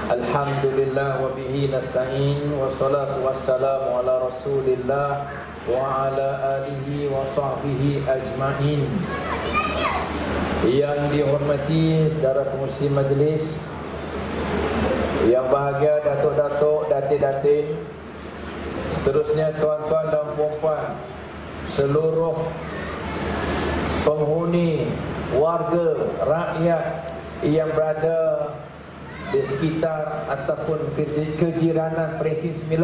Alhamdulillah wa bihi nasta'in wassalatu wassalamu ala Rasulillah wa ala alihi wa sahbihi ajma'in. Yang dihormati saudara pengurusi majlis, yang bahagia datuk-datuk, datin-datin, seterusnya tuan-tuan dan puan-puan, seluruh penghuni, warga, rakyat yang berada di sekitar ataupun kejiranan Presin 9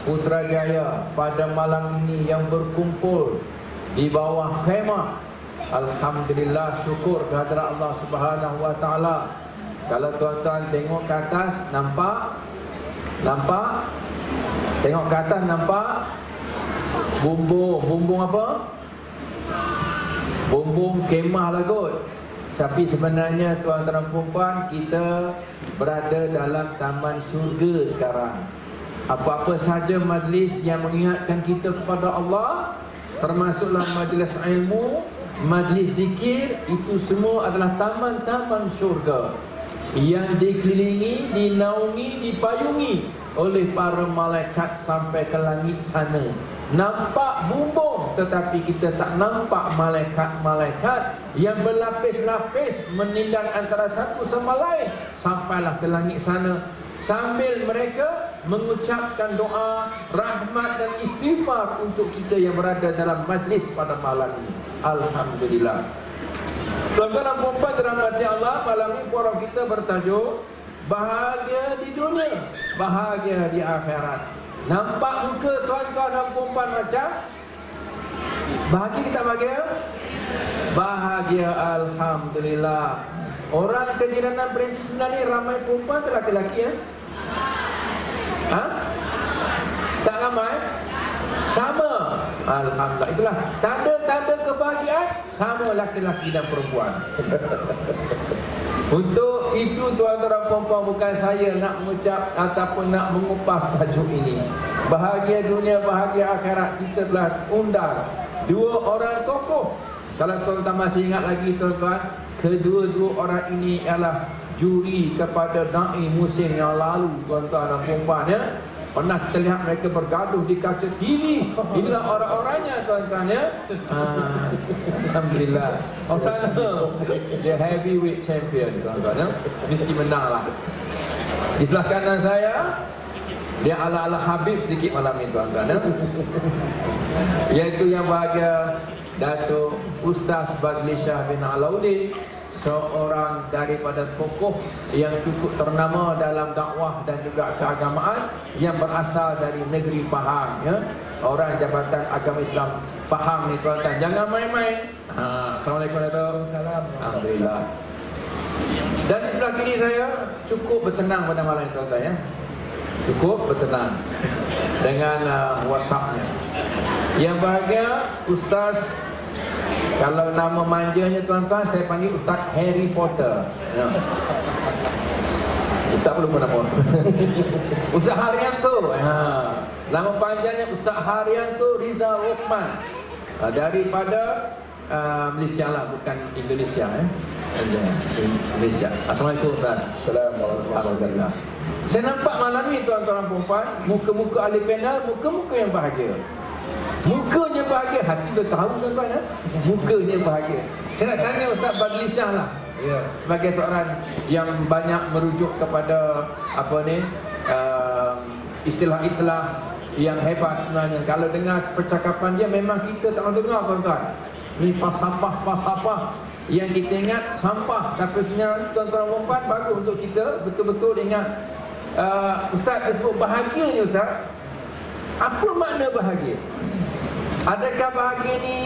Putrajaya pada malam ini yang berkumpul di bawah khemah. Alhamdulillah, syukur kehadrat Allah Subhanahu wa taala. Kalau tuan-tuan tengok ke atas, nampak? Tengok ke atas, nampak? Bumbung apa? Bumbung kemah lah kot. Tapi sebenarnya tuan-tuan dan puan, kita berada dalam taman syurga sekarang. Apa-apa saja majlis yang mengingatkan kita kepada Allah, termasuklah majlis ilmu, majlis zikir, itu semua adalah taman-taman syurga yang dikelilingi, dinaungi, dipayungi oleh para malaikat sampai ke langit sana. Nampak bumbung, tetapi kita tak nampak malaikat-malaikat yang berlapis-lapis menindang antara satu sama lain sampailah ke langit sana, sambil mereka mengucapkan doa rahmat dan istighfar untuk kita yang berada dalam majlis pada malam ini. Alhamdulillah. Tuan-tuan dan puan-puan dirahmati Allah, malam ini forum kita bertajuk bahagia di dunia, bahagia di akhirat. Nampak muka tuan-tuan dan puan-puan macam bahagia, kita bahagia? Bahagia, alhamdulillah. Orang kejiranan Presin 9 ni ramai perempuan ke laki-laki ya? Tak ramai? Sama. Alhamdulillah. Itulah tanda-tanda kebahagiaan, sama laki-laki dan perempuan. Untuk itu tuan-tuan dan puan-puan, bukan saya nak mengucap ataupun nak mengupas tajuk ini. Bahagia dunia, bahagia akhirat, kita telah undang dua orang tokoh. Kalau tuan-tuan masih ingat lagi tuan-tuan, kedua-dua orang ini ialah juri kepada Da'i musim yang lalu tuan-tuan dan puan-puan ya. Pernah kita lihat mereka bergaduh di kaca TV. Inilah orang-orangnya tuan-tuan ya. Alhamdulillah. The heavyweight champion tuan-tuan ya. Mesti menang lah. Di sebelah kanan saya, dia ala-ala Habib sedikit malam ini tuan-tuan ya. Iaitu yang bahagia Datuk Ustaz Bazli Shah bin Alauddin, seorang daripada tokoh yang cukup ternama dalam dakwah dan juga keagamaan, yang berasal dari negeri Pahang ya. Orang Jabatan Agama Islam Pahang ni tuan-tuan, jangan main-main. Assalamualaikum warahmatullahi wabarakatuh. Alhamdulillah. Dan di sebelah kiri saya cukup bertenang pada malam ini tuan-tuan ya. Cukup bertenang dengan WhatsApp-nya. Yang bahagia Ustaz, kalau nama manjanya tuan-tuan, saya panggil Ustaz Harry Potter ya. Ustaz belum pernah pun. Ustaz Haryanto nama panjangnya Ustaz Haryanto Rizal Rohman, daripada Malaysia lah, bukan Indonesia Malaysia. Assalamualaikum Ustaz. Assalamualaikum warahmatullahi wabarakatuh. Saya nampak malam ni tuan-tuan dan puan-puan, muka-muka ahli panel, muka-muka yang bahagia. Mukanya bahagia, hati dah tahu tuan-tuan ya? Mukanya bahagia. Saya nak tanya Ustaz Bazli Shah lah ya, sebagai seorang yang banyak merujuk kepada apa ni, istilah-istilah yang hebat sebenarnya. Kalau dengar percakapan dia, memang kita tak nak dengar tuan-tuan. Ni falsafah yang kita ingat sampah, tapi sebenarnya tuan-tuan dan puan bagus untuk kita betul-betul ingat. Ustaz tersebut bahagia ni Ustaz. Apa makna bahagia? Adakah bahagia ni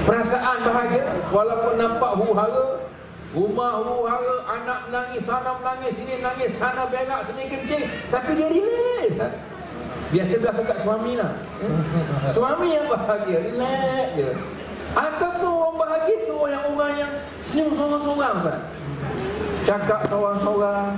perasaan bahagia walaupun nampak huru-hara, rumah huru-hara, anak menangis, sana menangis, sini menangis, sana berak, sini kencing, tapi dia relax. Biasa berlaku kat suami lah. Suami yang bahagia, relax je. Ataupun orang bahagia tu orang yang senyum sorang-sorang kan, cakap sorang-sorang,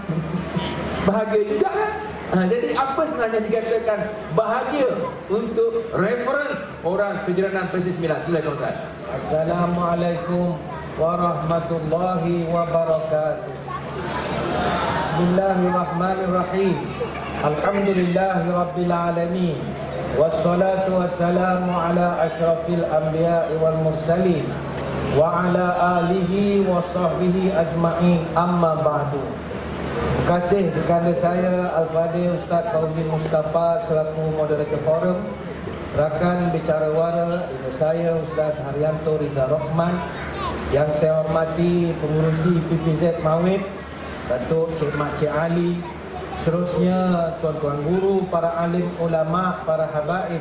bahagia juga kan. Jadi apa sebenarnya dikatakan bahagia untuk reference orang kejiranan Presin 9? Silakan Ustaz. Assalamualaikum warahmatullahi wabarakatuh. Bismillahirrahmanirrahim. Alhamdulillahirabbil alamin. Wassalatu wassalamu ala asyrafil anbiya'i wal mursalin wa ala alihi wa sahbihi ajma'in, amma ba'du. Terima kasih kepada saya Al-Fadhil Ustaz Fauzi Mustafa selaku moderator forum, rakan bicara wara ibu saya Ustaz Haryanto Riza Rahman, yang saya hormati pengurusi PPZ Mawid Datuk Cik Mak Cik Ali, seterusnya tuan-tuan guru, para alim ulama, para habaib,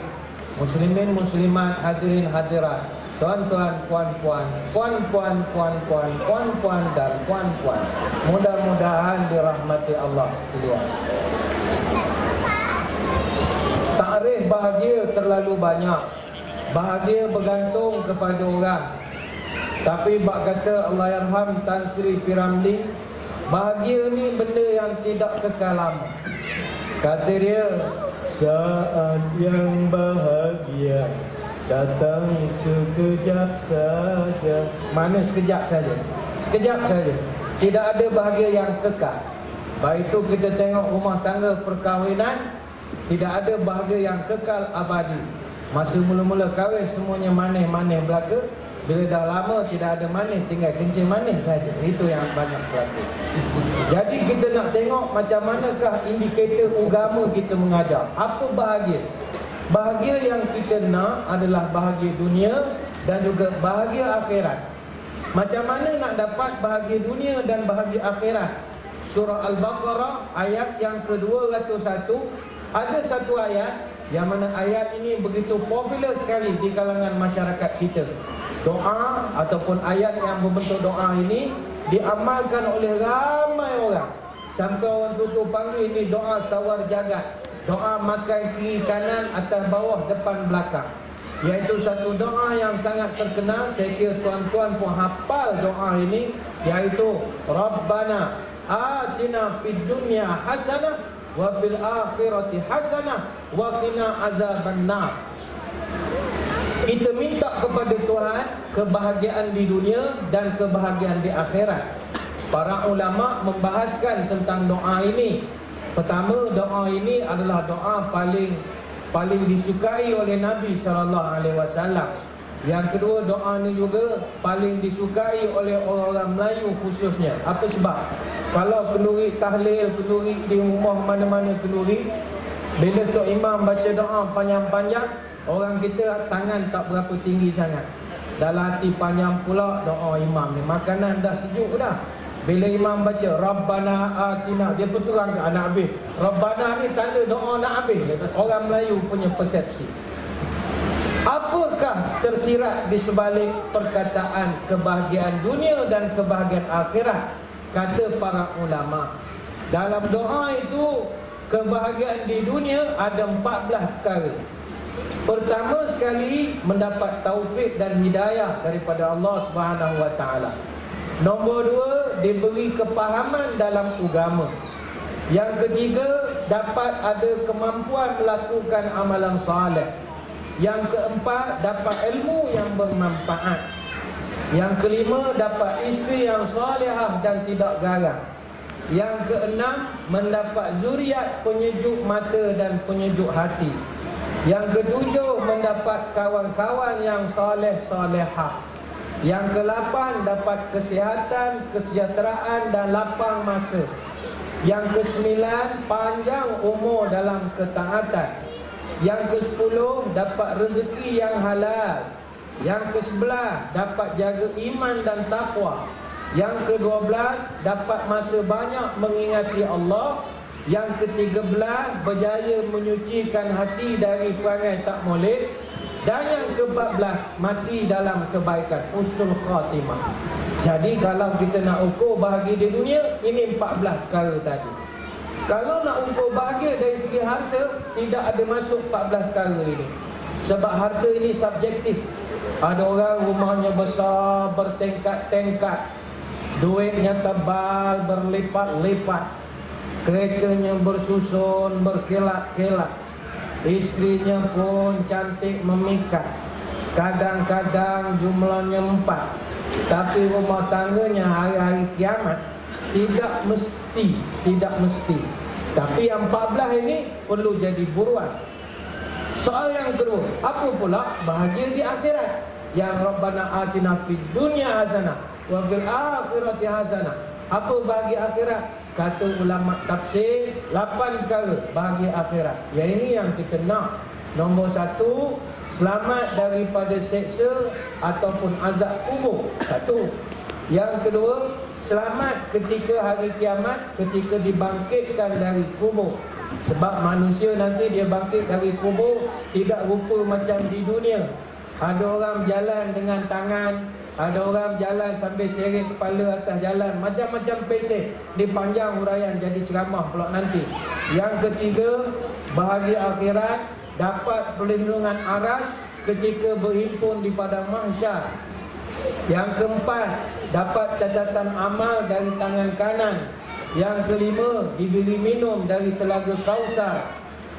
muslimin muslimat, hadirin hadirat, tuan-tuan, puan-puan, puan-puan, puan-puan, puan-puan dan puan-puan. Mudah-mudahan dirahmati Allah sekalian. Takrif bahagia terlalu banyak. Bahagia bergantung kepada orang. Tapi bak kata Allahyarham Tan Sri P. Ramlee, bahagia ni benda yang tidak kekal lama. Kata dia, saat yang bahagia datang sekejap saja. Mana sekejap saja? Sekejap saja. Tidak ada bahagia yang kekal. Baik itu kita tengok rumah tangga perkahwinan, tidak ada bahagia yang kekal abadi. Masa mula-mula kahwin semuanya manis-manis belaka. Bila dah lama tidak ada manis, tinggal kencing manis saja. Itu yang banyak berlaku. Jadi kita nak tengok macam manakah indikator agama kita mengajar. Apa bahagia? Bahagia yang kita nak adalah bahagia dunia dan juga bahagia akhirat. Macam mana nak dapat bahagia dunia dan bahagia akhirat? Surah Al-Baqarah ayat yang ke-201. Ada satu ayat yang mana ayat ini begitu popular sekali di kalangan masyarakat kita. Doa ataupun ayat yang berbentuk doa ini diamalkan oleh ramai orang. Sampai orang tutup panggil ini doa sawar jagat, doa makan kiri kanan atas bawah depan belakang. Iaitu satu doa yang sangat terkenal. Saya kira tuan-tuan pun hafal doa ini, iaitu Rabbana atina fid dunya hasanah wa fil akhirati hasanah wa qina azabannar. Kita minta kepada Tuhan kebahagiaan di dunia dan kebahagiaan di akhirat. Para ulama membahaskan tentang doa ini. Pertama, doa ini adalah doa paling disukai oleh Nabi SAW. Yang kedua, doa ini juga paling disukai oleh orang-orang Melayu khususnya. Apa sebab? Kalau kenduri tahlil, kenduri di rumah mana-mana kenduri, bila Tok Imam baca doa panjang-panjang, orang kita tangan tak berapa tinggi sangat. Dalam hati panjang pula doa imam ni. Makanan dah sejuk dah. Bila imam baca Rabbana atina, dia peterang ke anak habis. Rabbana ni tanda doa nak habis. Orang Melayu punya persepsi. Apakah tersirat di sebalik perkataan kebahagiaan dunia dan kebahagiaan akhirat? Kata para ulama, dalam doa itu kebahagiaan di dunia ada 14 perkara. Pertama sekali, mendapat taufik dan hidayah daripada Allah Subhanahu wa taala. Nombor 2, diberi kepahaman dalam agama. Yang ketiga, dapat ada kemampuan melakukan amalan soleh. Yang keempat, dapat ilmu yang bermanfaat. Yang kelima, dapat isteri yang solehah dan tidak garang. Yang keenam, mendapat zuriat penyejuk mata dan penyejuk hati. Yang ketujuh, mendapat kawan-kawan yang soleh-solehah. Yang ke-8, dapat kesihatan, kesejahteraan dan lapang masa. Yang ke-9, panjang umur dalam ketaatan. Yang ke-10, dapat rezeki yang halal. Yang ke-11, dapat jaga iman dan takwa. Yang ke-12, dapat masa banyak mengingati Allah. Yang ke-13, berjaya menyucikan hati dari perangai tak molek. Dan yang ke-14, mati dalam kebaikan, husnul khatimah. Jadi kalau kita nak ukur bahagia di dunia, ini 14 perkara tadi. Kalau nak ukur bahagia dari segi harta, tidak ada masuk 14 perkara ini. Sebab harta ini subjektif. Ada orang rumahnya besar, bertingkat-tingkat, duitnya tebal, berlipat-lipat, keretanya bersusun, berkilat-kilat, isterinya pun cantik memikat. Kadang-kadang jumlahnya 4, tapi rumah tangganya hari-hari kiamat. Tidak mesti. Tapi yang 14 ini perlu jadi buruan. Soal yang kedua, apa pula bahagia di akhirat? Yang Rabbana atina fid dunya hasanah wa fil akhirati hasanah. Apa bahagia akhirat? Kata ulama tafsir, 8 perkara bahagia akhirat. Yang ini yang kita nak. Nombor 1, selamat daripada seksa ataupun azab kubur. 1. Yang kedua, selamat ketika hari kiamat, ketika dibangkitkan dari kubur. Sebab manusia nanti dia bangkit dari kubur tidak rupa macam di dunia. Ada orang jalan dengan tangan, ada orang jalan sambil seret kepala atas jalan, macam-macam pesek. Dipanjang huraian jadi ceramah pula nanti. Yang ketiga, bahagia akhirat, dapat perlindungan aras ketika berhimpun di padang mahsyar. Yang keempat, dapat catatan amal dari tangan kanan. Yang kelima, diberi minum dari telaga Kausar.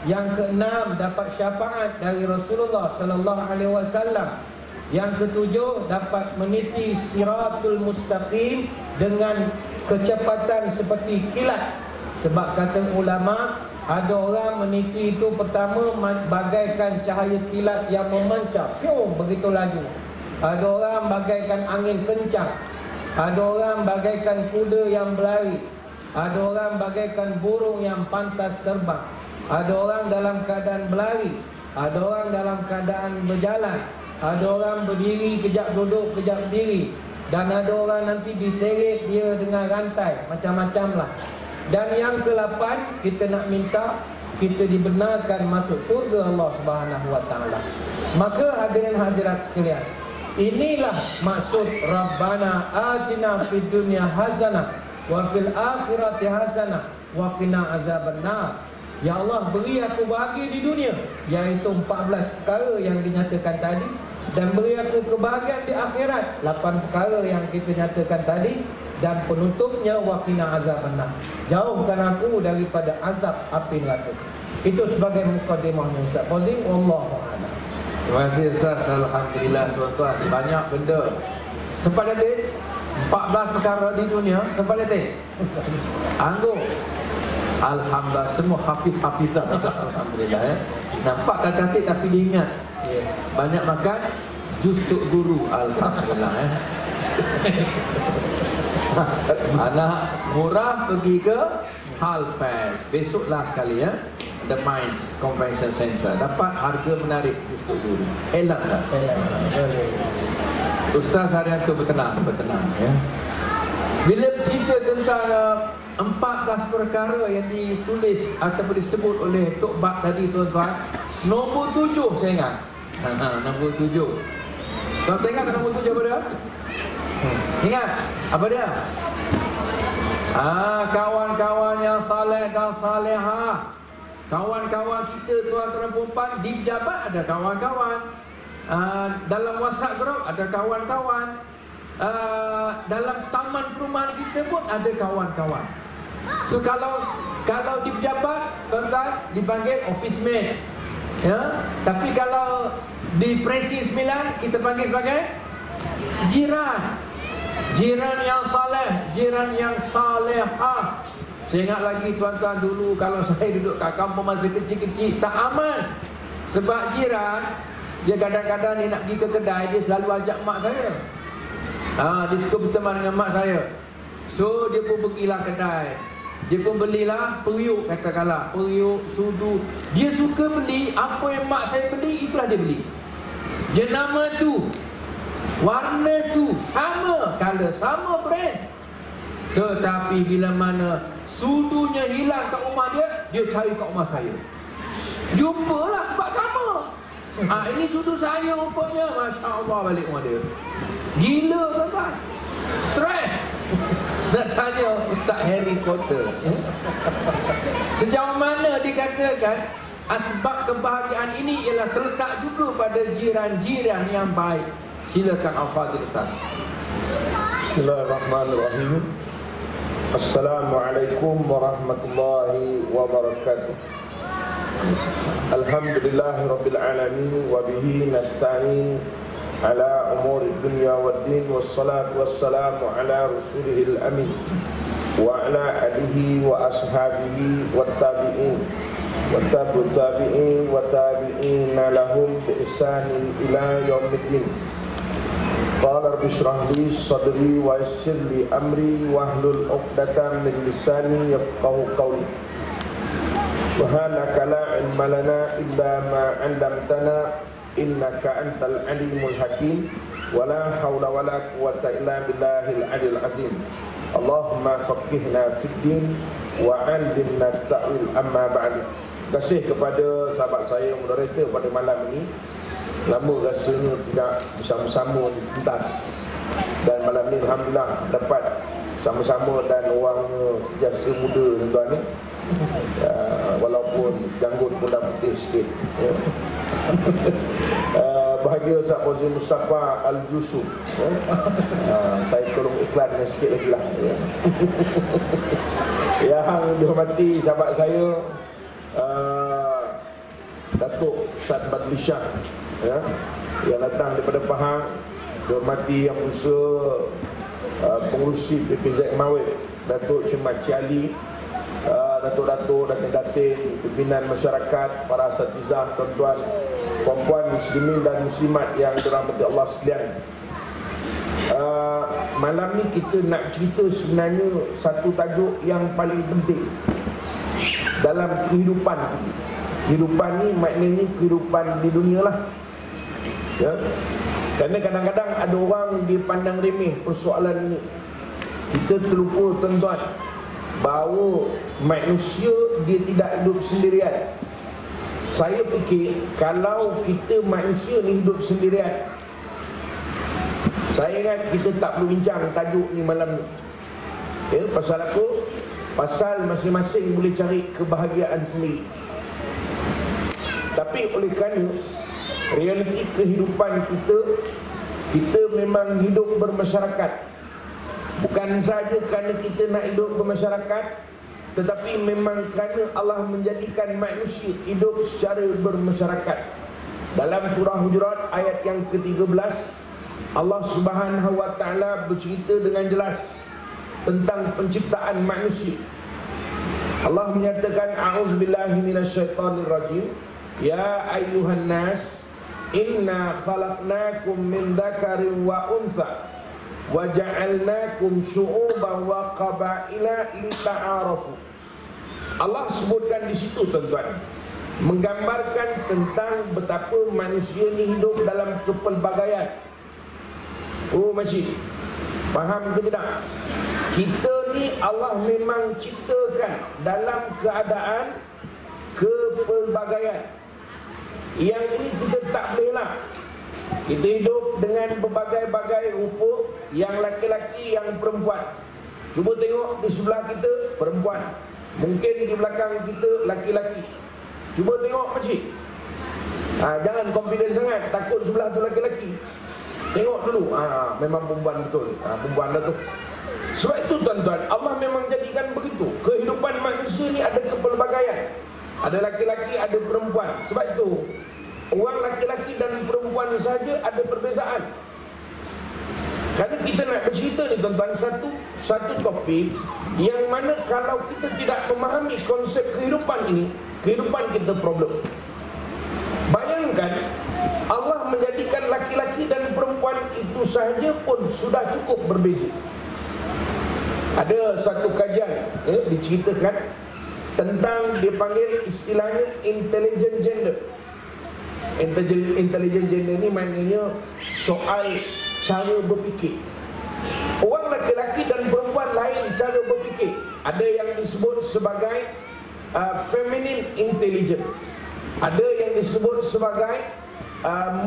Yang keenam, dapat syafaat dari Rasulullah sallallahu alaihi wasallam. Yang ketujuh, dapat meniti siratul mustaqim dengan kecepatan seperti kilat. Sebab kata ulama, ada orang meniti itu pertama bagaikan cahaya kilat yang memancar, begitu laju. Ada orang bagaikan angin kencang. Ada orang bagaikan kuda yang berlari. Ada orang bagaikan burung yang pantas terbang. Ada orang dalam keadaan berlari. Ada orang dalam keadaan berjalan. Ada orang berdiri, kejap duduk, kejap berdiri. Dan ada orang nanti diseret dia dengan rantai. Macam-macam lah. Dan yang ke-8, kita nak minta kita dibenarkan masuk surga Allah Subhanahu Wa Taala. Maka hadirin hadirat sekalian, inilah maksud Rabbana atina fid dunya hasanah wa fil akhirati hasanah wa qina azabannar. Ya Allah, beri aku bahagia di dunia, iaitu 14 perkara yang dinyatakan tadi, dan beri aku kebahagiaan di akhirat, 8 perkara yang kita nyatakan tadi, dan penutupnya wa qina azabannar. Jauhkan aku daripada azab api neraka. Itu sebagai mukadimahnya Ustaz Fazil. Wallahu a'lam. Terima kasih Ustaz. Alhamdulillah tuan-tuan, banyak benda. Sempat kata 14 perkara di dunia. Sempat kata anggur. Alhamdulillah, semua hafiz-hafizah. Alhamdulillah ya. Nampak tak cantik tapi diingat. Banyak makan jus tuk guru. Alhamdulillah ya. Anak murah pergi ke Halfest. Besoklah sekali ya, The Mines Convention Center. Dapat harga menarik untuk guru. Elak tak? Ustaz Haryanto bertenang ya. Bila bercerita tentang 14 perkara yang ditulis ataupun disebut oleh Tok Bak tadi tuan-tuan, nombor 7 saya ingat. Nombor 7. Tuan-tuan ingat nombor 7 apa dia? Ingat apa dia? Kawan-kawan yang saleh dan salehah. Kawan-kawan kita tuan-tuan perempuan di pejabat ada kawan-kawan. Dalam WhatsApp group ada kawan-kawan. Dalam taman perumahan kita pun ada kawan-kawan. So kalau di pejabat tuan-tuan dipanggil office mate. Ya, tapi kalau di Presi 9 kita panggil sebagai jiran. Jiran yang saleh, jiran yang salehah. Saya ingat lagi tuan-tuan dulu kalau saya duduk kat kampung masa kecil-kecil tak aman. Sebab jiran dia kadang-kadang ni nak pergi ke kedai, dia selalu ajak mak saya. Dia suka berteman dengan mak saya. So dia pun pergilah kedai. Dia pun belilah periuk, katakanlah periuk, sudu. Dia suka beli apa yang mak saya beli, itulah dia beli. Jenama tu, warna tu sama, color sama, brand. Tetapi bila mana sudunya hilang kat rumah dia cari kat rumah saya. Jumpalah sebab sama. Ini sudu saya rupanya. Masya Allah, balik rumah dia. Gila tuan-tuan. Stres. Nak tanya Ustaz Harry Potter, sejauh mana dikatakan asbab kebahagiaan ini ialah terletak juga pada jiran-jiran yang baik. Silakan Al-Fadhil Ustaz. Bismillahirrahmanirrahim. Assalamualaikum warahmatullahi wabarakatuh. Alhamdulillahirabbil alamin wa bihi nasta'in ala umuri dunya waddin wassalatu wassalamu ala rasulihil amin وعلى آله وأصحابه والتابعين والتابعين لهم بإحسان إلى يوم الدين. قال رب اشرح لي صدري ويسر لي أمري واحلل عقدة من لساني يفقهوا قولي. سبحانك لا علم لنا إلا ما علمتنا إنك أنت العليم الحكيم ولا حول ولا قوة إلا بالله العلي العظيم. اللهم فقهنا في الدين وعلمنا التأويل أما بعد. Terima kasih kepada sahabat saya moderator pada malam ini. Lama rasanya tidak bersama-sama di pentas, dan malam ini alhamdulillah dapat sama-sama dan orangnya sejasa muda tuan ni. Walaupun janggut pun dah putih sikit. Bahagia Ustaz Fauzi Mustafa Al-Jusuf. Saya tolong iklannya sikit lagi lah. Yang dihormati sahabat saya Datuk Ustaz Badli Shah, yang datang daripada Pahang. Dihormati yang usaha pengurusi PPZ Mawib, Datuk Cimat Ciali, Datuk-datuk dan datin, pimpinan masyarakat, para asatizah, tuan-tuan, puan-puan muslimin dan muslimat yang dirahmati Allah sekalian. Malam ni kita nak cerita sebenarnya satu tajuk yang paling penting dalam kehidupan. Kehidupan ni maknanya kehidupan di dunia lah, ya? Kerana kadang-kadang ada orang dia pandang remeh persoalan ni. Kita terlupa tuan-tuan bahawa manusia dia tidak hidup sendirian. Saya fikir kalau kita manusia ni hidup sendirian, saya ingat kita tak perlu bincang tajuk ni malam ni. Pasal apa? Pasal masing-masing boleh cari kebahagiaan sendiri. Tapi oleh kerana realiti kehidupan kita memang hidup bermasyarakat. Bukan saja kerana kita nak hidup bermasyarakat, tetapi memang kerana Allah menjadikan manusia hidup secara bermasyarakat. Dalam surah Hujurat ayat yang ke-13, Allah Subhanahu wa taala bercerita dengan jelas tentang penciptaan manusia. Allah menyatakan, a'udzubillahi minasyaitonirrajim, ya ayyuhan nas inna khalaqnakum min dzakarin wa untha wa ja'alnakum syu'uban wa qabaila lita'arafu. Allah sebutkan di situ tuan-tuan, menggambarkan tentang betapa manusia ni hidup dalam kepelbagaian. Oh makcik, faham ke tidak? Kita ni Allah memang ciptakan dalam keadaan kepelbagaian. Yang ini kita tak boleh lah. Kita hidup dengan berbagai-bagai rupa, yang laki-laki, yang perempuan. Cuba tengok di sebelah kita, perempuan. Mungkin di belakang kita, laki-laki. Cuba tengok makcik. Jangan confident sangat, takut sebelah tu laki-laki. Tengok dulu, memang perempuan betul. Perempuan dah tu. Sebab itu tuan-tuan, Allah memang jadikan begitu. Kehidupan manusia ni ada kepelbagaian. Ada laki-laki, ada perempuan. Sebab itu orang laki-laki dan perempuan saja ada perbezaan. Kerana kita nak bercerita ni tuan-tuan, satu topik yang mana kalau kita tidak memahami konsep kehidupan ini, kehidupan kita problem. Bayangkan Allah menjadikan laki-laki dan perempuan itu sahaja pun sudah cukup berbeza. Ada satu kajian diceritakan tentang, dipanggil istilahnya intelligent gender. Intelligent gender ni maknanya soal cara berfikir. Orang laki-laki dan perempuan lain cara berfikir. Ada yang disebut sebagai feminine intelligence. Ada yang disebut sebagai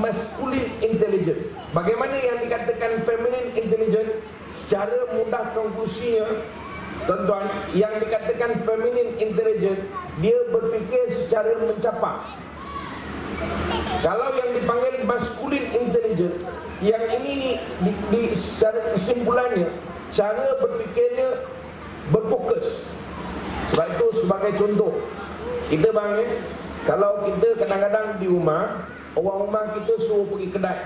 masculine intelligence. Bagaimana yang dikatakan feminine intelligence? Secara mudah konklusinya tuan-tuan, yang dikatakan feminine intelligence, dia berfikir secara mencapai. Kalau yang dipanggil masculine intelligence, yang ini secara kesimpulannya, cara berfikirnya berfokus. Sebab itu sebagai contoh, kita bangun, kalau kita kadang-kadang di rumah, orang rumah kita suruh pergi kedai.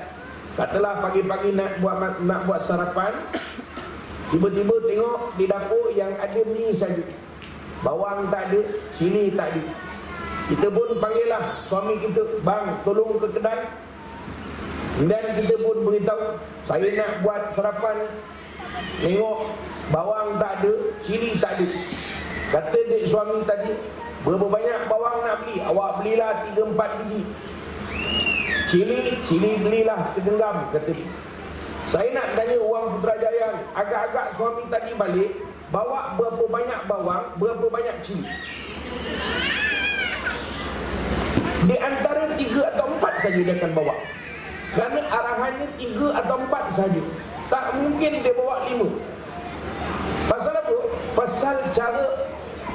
Katalah pagi-pagi nak buat sarapan, Tiba-tiba tengok di dapur yang ada mi saja. Bawang tak ada, cili tak ada. Kita pun panggil lah suami kita, bang tolong ke kedai. Dan kita pun beritahu, saya nak buat sarapan. Tengok bawang tak ada, cili tak ada. Kata dek suami tadi, berapa banyak bawang nak beli? Awak belilah 3-4 biji. Cili belilah segenggam, kata dia. Saya nak tanya orang Putrajaya, agak-agak suami tadi balik, bawa berapa banyak bawang, berapa banyak cili? Di antara 3 atau 4 saja dia akan bawa. Kerana arahannya 3 atau 4 saja. Tak mungkin dia bawa 5. Pasal apa? Pasal cara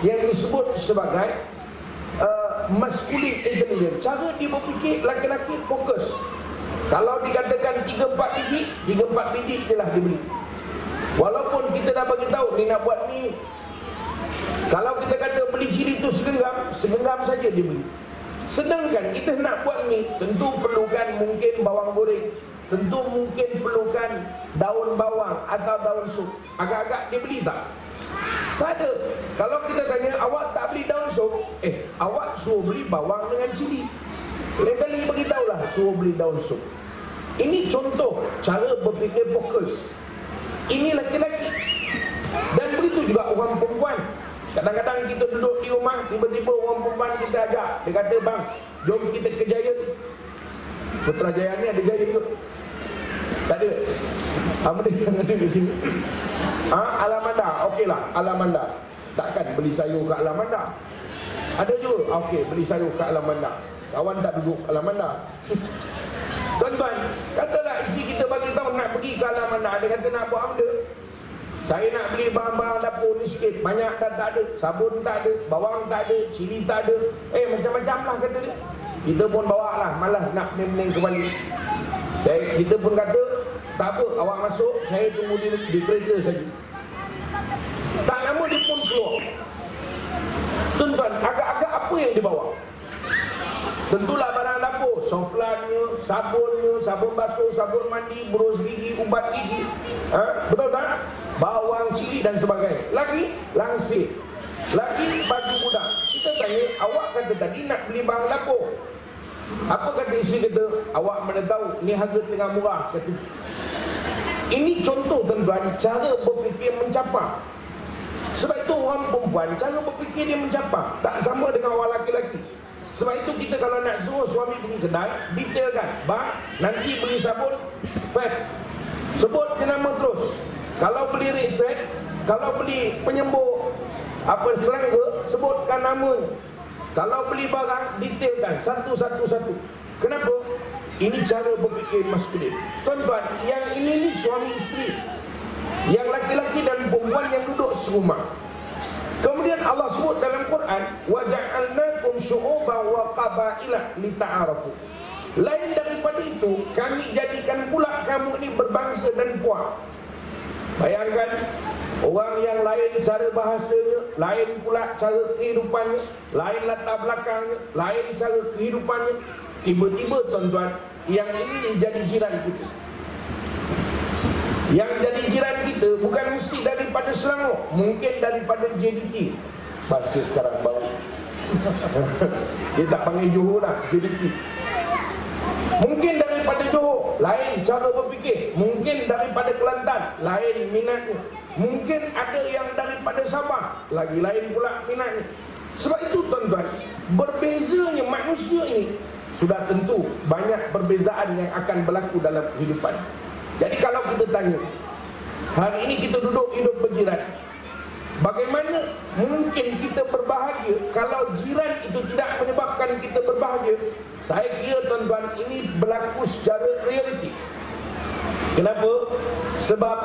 yang disebut sebagai masculine intelligence. Cara dia berfikir laki-laki fokus. Kalau dikatakan 3-4 biji, 3-4 biji je lah dia beli. Walaupun kita dah bagi tahu ni nak buat ni. Kalau kita kata beli cili tu segenggam saja dia beli. Sedangkan kita nak buat ni, tentu perlukan mungkin bawang goreng, tentu mungkin perlukan daun bawang atau daun sup. Agak-agak dia beli tak? Tak ada. Kalau kita tanya, awak tak beli daun sup? Awak suruh beli bawang dengan cili. Lain kali beritahulah suruh beli daun sup. Ini contoh cara berfikir fokus. Ini laki-laki. Dan begitu juga orang perempuan. Kadang-kadang kita duduk di rumah, tiba-tiba orang perempuan kita ajak. Dia kata, bang, jom kita ke Jaya. Putrajaya ni ada Jaya juga? Tak ada? Apa dia yang ada di sini? Alamanda, okeylah, Alamanda. Takkan beli sayur ke Alamanda? Ada juga? Okey, beli sayur ke Alamanda. Kawan tak duduk Alamanda. Tuan-tuan, katalah isi kita bagi tahu nak pergi ke Alamanda. Dia kata nak buat benda. Saya nak beli bahan-bahan dapur ni sikit. Banyak dah tak ada. Sabun tak ada, bawang tak ada, cili tak ada. Macam-macam lah kata dia. Kita pun bawa lah, malas nak pening-pening kembali. Kita pun kata, tak apa, awak masuk, saya tunggu di kereta saja. Tak lama dia pun keluar. Tuan-tuan, agak-agak apa yang dia bawa? Tentulah barang dapur, soflannya, sabunnya, sabun basuh, sabun mandi, berus gigi, ubat gigi. Betul tak? Bawang, cili dan sebagainya. Lagi, langsir. Lagi, baju budak. Kita tanya, awak kata tadi nak beli barang dapur. Apa kata isteri kita? Awak mana tahu, ni harga tengah murah. Ini contoh tuan-tuan, cara berfikir mencapai. Sebab itu orang perempuan, cara berfikir dia mencapai. Tak sama dengan orang laki-laki. Sebab itu kita kalau nak suruh suami pergi kedai, detailkan. Bang, nanti beli sabun, fat. Sebut je nama terus. Kalau beli reset, kalau beli penyembur serangga, sebutkan namanya. Kalau beli barang, detailkan satu-satu. Kenapa? Ini cara berfikir maskulin. Tuan-tuan, yang ini ni suami isteri. Yang laki-laki dan perempuan yang duduk serumah. Kemudian Allah sebut dalam Quran, wa ja'alnakum syu'uban wa qabaila lita'arafu. Lain daripada itu, kami jadikan pula kamu ini berbangsa dan puak. Bayangkan, orang yang lain cara bahasanya, lain pula cara kehidupannya, lain latar belakangnya, lain cara kehidupannya. Tiba-tiba tuan-tuan, yang ini jadi jiran kita. Yang jadi jiran kita bukan mesti daripada Selangor, mungkin daripada JDT. Bahasa sekarang baru. Dia tak panggil Johor lah, JDT. Mungkin daripada Johor, lain cara berfikir. Mungkin daripada Kelantan, lain minatnya. Mungkin ada yang daripada Sabah, lagi lain pula minatnya. Sebab itu tuan-tuan, berbezanya manusia ini sudah tentu banyak perbezaan yang akan berlaku dalam kehidupan. Jadi kalau kita tanya, hari ini kita duduk hidup berjiran, bagaimana mungkin kita berbahagia kalau jiran itu tidak menyebabkan kita berbahagia? Saya kira tuan-tuan, ini berlaku secara realiti. Kenapa? Sebab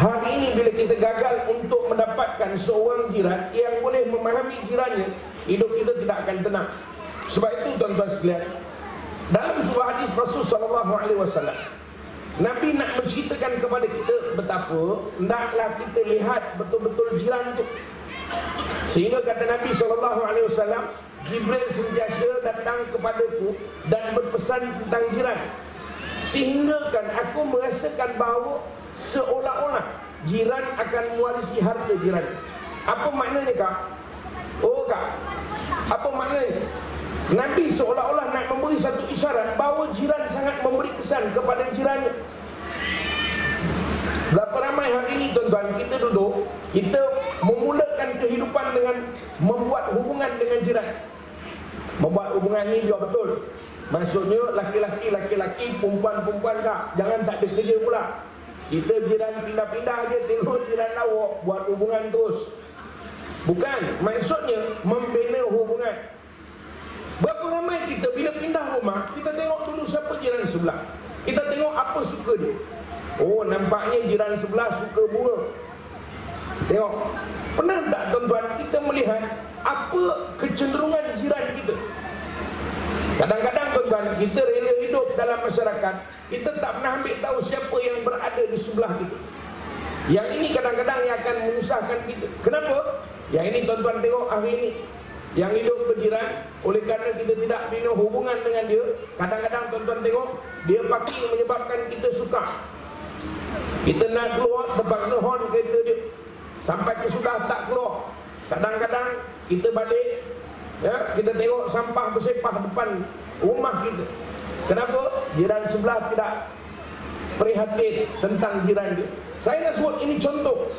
hari ini bila kita gagal untuk mendapatkan seorang jiran yang boleh memahami jirannya, hidup kita tidak akan tenang. Sebab itu tuan-tuan sekalian, dalam sebuah hadis Rasulullah SAW, Nabi nak menceritakan kepada kita betapa hendaklah kita lihat betul-betul jiran itu. Sehingga kata Nabi SAW, Jibril sentiasa datang kepadaku dan berpesan tentang jiran, sehingga kan aku merasakan bahawa seolah-olah jiran akan mewarisi harta jiran. Apa maknanya kak? Oh kak, apa maknanya? Nabi seolah-olah nak memberi satu isyarat bahawa jiran sangat memberi kesan kepada jirannya. Berapa ramai hari ini tuan-tuan kita duduk, kita memulakan kehidupan dengan membuat hubungan dengan jiran. Membuat hubungan ni biar betul. Maksudnya laki-laki, perempuan kak, jangan tak ada kerja pula. Kita jiran pindah-pindah je, tengok jiran lawak, buat hubungan terus. Bukan, maksudnya membina hubungan. Berapa ramai kita bila pindah rumah, kita tengok dulu siapa jiran sebelah. Kita tengok apa suka dia. Oh, nampaknya jiran sebelah suka bunga. Tengok, pernah tak tuan-tuan kita melihat apa kecenderungan jiran kita? Kadang-kadang tuan-tuan kita rela hidup dalam masyarakat, kita tak pernah ambil tahu siapa yang berada di sebelah kita. Yang ini kadang-kadang yang akan menyusahkan kita. Kenapa? Yang ini tuan-tuan tengok hari ini, yang hidup berjiran, oleh kerana kita tidak bina hubungan dengan dia, kadang-kadang tuan-tuan tengok dia parking menyebabkan kita suka. Kita nak keluar, terpaksa horn kereta dia sampai ke sudah tak keluar. Kadang-kadang kita balik, ya, kita tengok sampah bersepah depan rumah kita. Kenapa? Jiran sebelah tidak prihatin tentang jiran dia. Saya nak sebut ini contoh.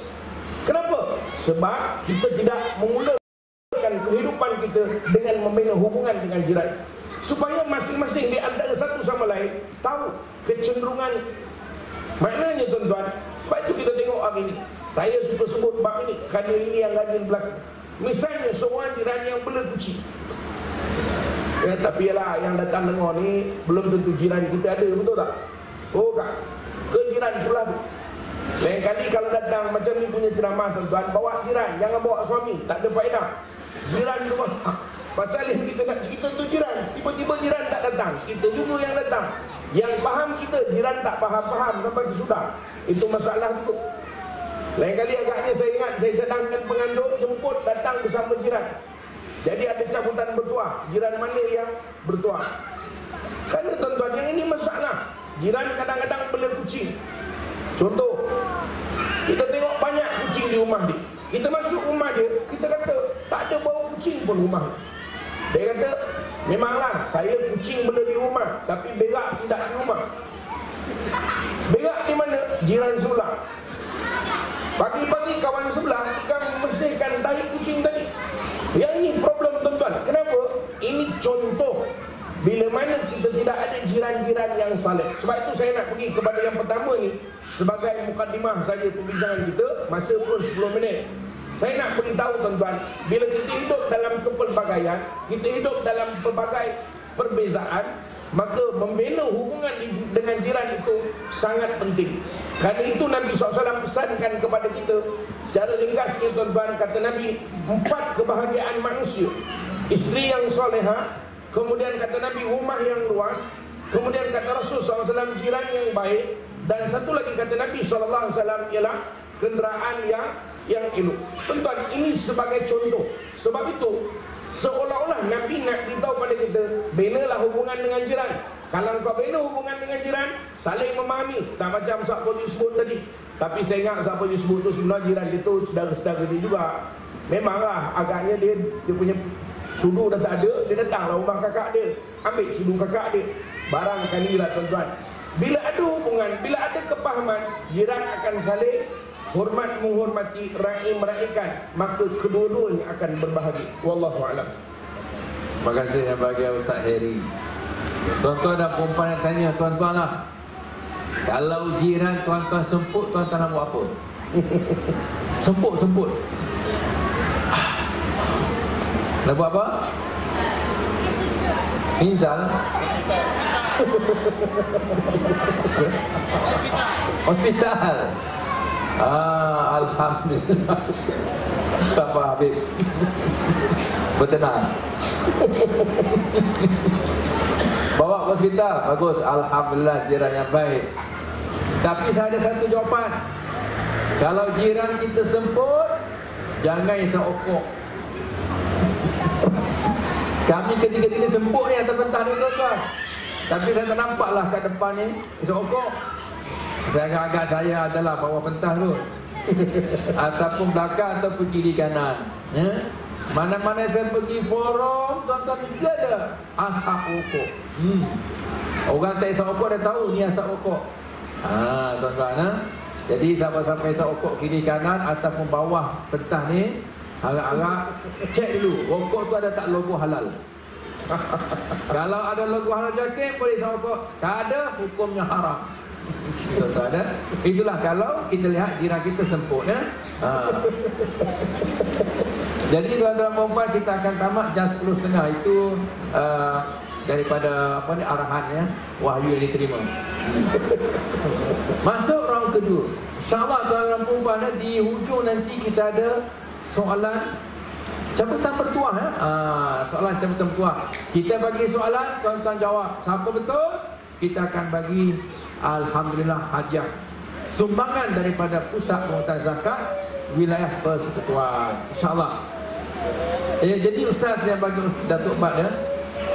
Kenapa? Sebab kita tidak memulakan kehidupan kita dengan membina hubungan dengan jiran, supaya masing-masing di antara satu sama lain tahu kecenderungan. Maknanya tuan-tuan, sebab itu kita tengok hari ini, saya suka sebut bab ini kerana ini yang rajin berlaku. Misalnya seorang jiran yang bela kucing, ya, tapi ialah yang datang dengar ni belum tentu jiran kita ada, betul tak? Oh kak, ke jiran sebelah tu. Lain kali kalau datang macam ni punya ceramah tuan-tuan, bawa jiran, jangan bawa suami, tak ada faedah. Jiran tu pasal yang kita nak cerita tu jiran, tiba-tiba jiran tak datang, kita juga yang datang. Yang faham kita, jiran tak faham-faham sampai ke sudah. Itu masalah tu. Lain kali agaknya saya ingat saya cadangkan penganut jemput datang bersama jiran. Jadi ada cabutan bertuah, jiran mana yang bertuah. Kerana tuan-tuan yang ini masalah. Jiran kadang-kadang bela kucing. Contoh, kita tengok banyak kucing di rumah dia. Kita masuk rumah dia, kita kata tak ada bau kucing pun rumah. Dia kata, memanglah saya kucing bela di rumah, tapi berak tidak di rumah. Berak di mana? Jiran sebelah. Pagi-pagi kawan sebelah akan membersihkan tahi kucing tadi. Yang ini problem tuan-tuan. Kenapa? Ini contoh bila mana kita tidak ada jiran-jiran yang saleh. Sebab itu saya nak pergi kepada yang pertama ni sebagai mukadimah saja perbincangan kita. Masa pun 10 minit. Saya nak beritahu tuan-tuan, bila kita hidup dalam kepelbagaian, kita hidup dalam pelbagai perbezaan, maka membina hubungan dengan jiran itu sangat penting. Kerana itu Nabi SAW pesankan kepada kita secara ringkas ni tuan-tuan, kata Nabi, 4 kebahagiaan manusia. Isteri yang solehah, kemudian kata Nabi rumah yang luas, kemudian kata Rasul SAW jiran yang baik, dan satu lagi kata Nabi SAW ialah kenderaan yang elok. Tuan-tuan, ini sebagai contoh. Sebab itu seolah-olah Nabi nak beritahu pada kita, binalah hubungan dengan jiran. Kalau kau bina hubungan dengan jiran, saling memahami. Tak macam Ustaz Poji sebut tadi. Tapi saya ingat Ustaz Poji sebut tu sebenarnya jiran itu saudara-saudara dia juga. Memanglah agaknya dia punya sudu dah tak ada, dia datanglah rumah kakak dia, ambil sudu kakak dia. Barangkalilah tuan-tuan, bila ada hubungan, bila ada kepahaman, jiran akan saling hormat menghormati, ra'i meraihkan, maka kedua-duanya akan berbahagia. Wallahu a'lam. Terima kasih yang bahagia Ustaz Heri. Tuan-tuan dan perempuan yang tanya, tuan-tuan lah, kalau jiran tuan-tuan semput, tuan-tuan nak buat apa? Semput. Nak buat apa? Insal. Hospital. Alhamdulillah. Tak apa Habib. Bertenang. Bawa ke hospital. Bagus. Alhamdulillah, jiran yang baik. Tapi saya ada satu jawapan. Kalau jiran kita semput, jangan isap okok. Kami ketiga-tiga semput ni atas pentah ni tuan-tuan. Tapi saya tak nampaklah kat depan ni isap okok. Saya agak-agak saya adalah bawah pentah tu. ataupun belakang ataupun kiri kanan. Ya. Mana-mana saya pergi forum, tuan-tuan mesti ada asap rokok. Orang tak isap rokok dah tahu ni asap rokok. Tuan-tuan, jadi siapa-siapa isap rokok kiri kanan ataupun bawah pentah ni, harap-harap cek dulu rokok tu ada tak logo halal. Kalau ada logo halal jaket boleh isap rokok. Tak ada, hukumnya haram. Tuan-tuan, itulah kalau kita lihat jiran kita semput, ya. Jadi tuan-tuan perempuan, kita akan tamat jam 10.30. Itu daripada arahan, ya, wahyu yang diterima. Masuk round kedua. InsyaAllah tuan-tuan perempuan, di hujung nanti kita ada soalan cabutan bertuah, ya. Soalan cabutan bertuah. Kita bagi soalan, tuan-tuan jawab. Siapa betul, kita akan bagi alhamdulillah hadiah sumbangan daripada pusat pengurusan zakat wilayah Persekutuan, insyaAllah. Jadi Ustaz yang bagi Datuk Bat, ya.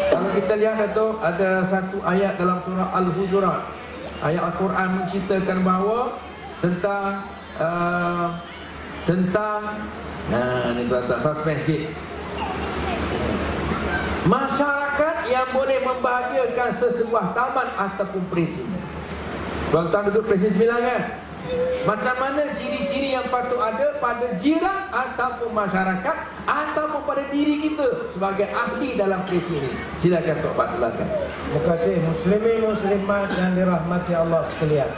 Kalau kita lihat Datuk, ada satu ayat dalam surah Al-Hujurat, ayat Al-Quran menceritakan bahawa tentang ni tuan-tuan, suspense sikit. Masyarakat yang boleh membahagiakan sesebuah taman ataupun presin. Tuan-tuan duduk presin 9, kan? Macam mana ciri-ciri yang patut ada pada jiran ataupun masyarakat ataupun pada diri kita sebagai ahli dalam presin ini? Silakan Tok Pat jelaskan. Terima kasih. Muslimin muslimat yang dirahmati Allah sekalian.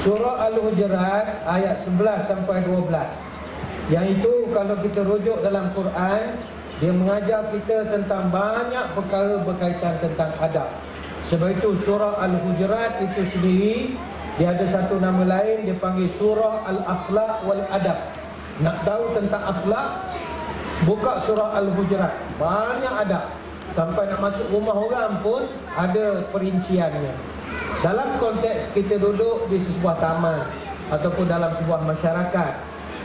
Surah Al-Hujurat ayat 11 sampai 12. Yang itu kalau kita rujuk dalam Quran, dia mengajar kita tentang banyak perkara berkaitan tentang adab. Sebab itu surah Al-Hujurat itu sendiri, dia ada satu nama lain, dia panggil surah Al-Akhlaq wal Adab. Nak tahu tentang akhlak, buka surah Al-Hujurat. Banyak adab. Sampai nak masuk rumah orang pun ada perinciannya. Dalam konteks kita duduk di sebuah taman ataupun dalam sebuah masyarakat,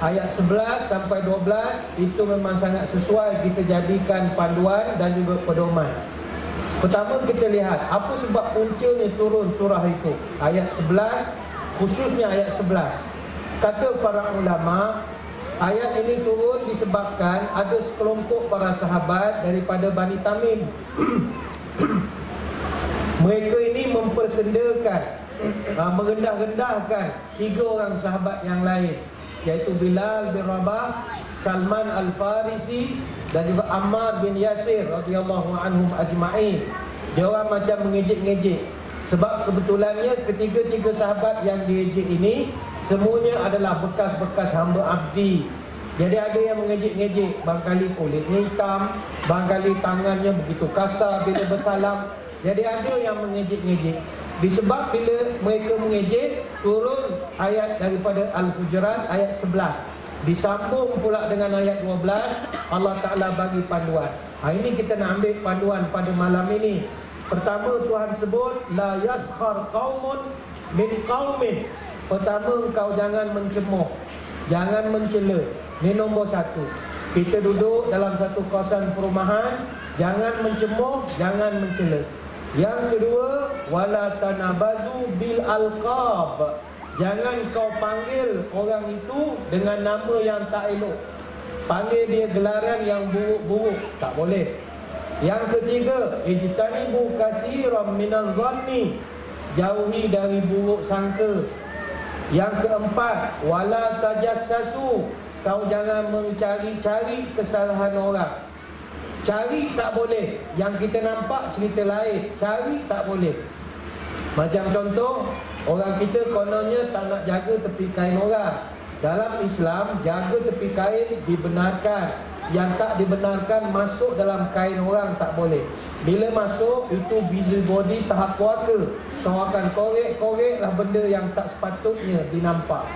ayat 11 sampai 12 itu memang sangat sesuai kita jadikan panduan dan juga pedoman. Pertama kita lihat apa sebab puncanya turun surah itu. Ayat 11, khususnya ayat 11. Kata para ulama, ayat ini turun disebabkan ada sekelompok para sahabat daripada Bani Tamim. Mereka ini mempersendakan, merendah-rendahkan 3 orang sahabat yang lain, iaitu Bilal bin Rabah, Salman Al-Farisi dan juga Ammar bin Yasir radhiyallahu anhum ajma'in. Dia orang macam mengejek-ngejek. Sebab kebetulannya ketiga-tiga sahabat yang diejek ini semuanya adalah bekas-bekas hamba abdi. Jadi ada yang mengejek-ngejek, barangkali kulitnya hitam, barangkali tangannya begitu kasar bila bersalam. Jadi ada yang mengejek-ngejek. Disebab bila mereka mengejek, turun ayat daripada Al-Hujurat ayat 11. Disambung pula dengan ayat 12, Allah Ta'ala bagi panduan. Ini kita nak ambil panduan pada malam ini. Pertama Tuhan sebut, La yaskhar qaumun min qaumin. Pertama, engkau jangan mencemooh, jangan mencela. Ini nombor 1. Kita duduk dalam satu kawasan perumahan, jangan mencemooh, jangan mencela. Yang kedua, wala tanabazu bil alqab. Jangan kau panggil orang itu dengan nama yang tak elok. Panggil dia gelaran yang buruk-buruk, tak boleh. Yang ketiga, ijtanibu katsiran minaz zanni. Jauhi dari buruk sangka. Yang keempat, wala tajassasu. Kau jangan mencari-cari kesalahan orang. Cari tak boleh. Yang kita nampak cerita lain. Cari tak boleh. Macam contoh, orang kita kononnya tak nak jaga tepi kain orang. Dalam Islam, jaga tepi kain dibenarkan. Yang tak dibenarkan masuk dalam kain orang tak boleh. Bila masuk, itu busybody tahap puaka. Kau akan korek-koreklah benda yang tak sepatutnya dinampak.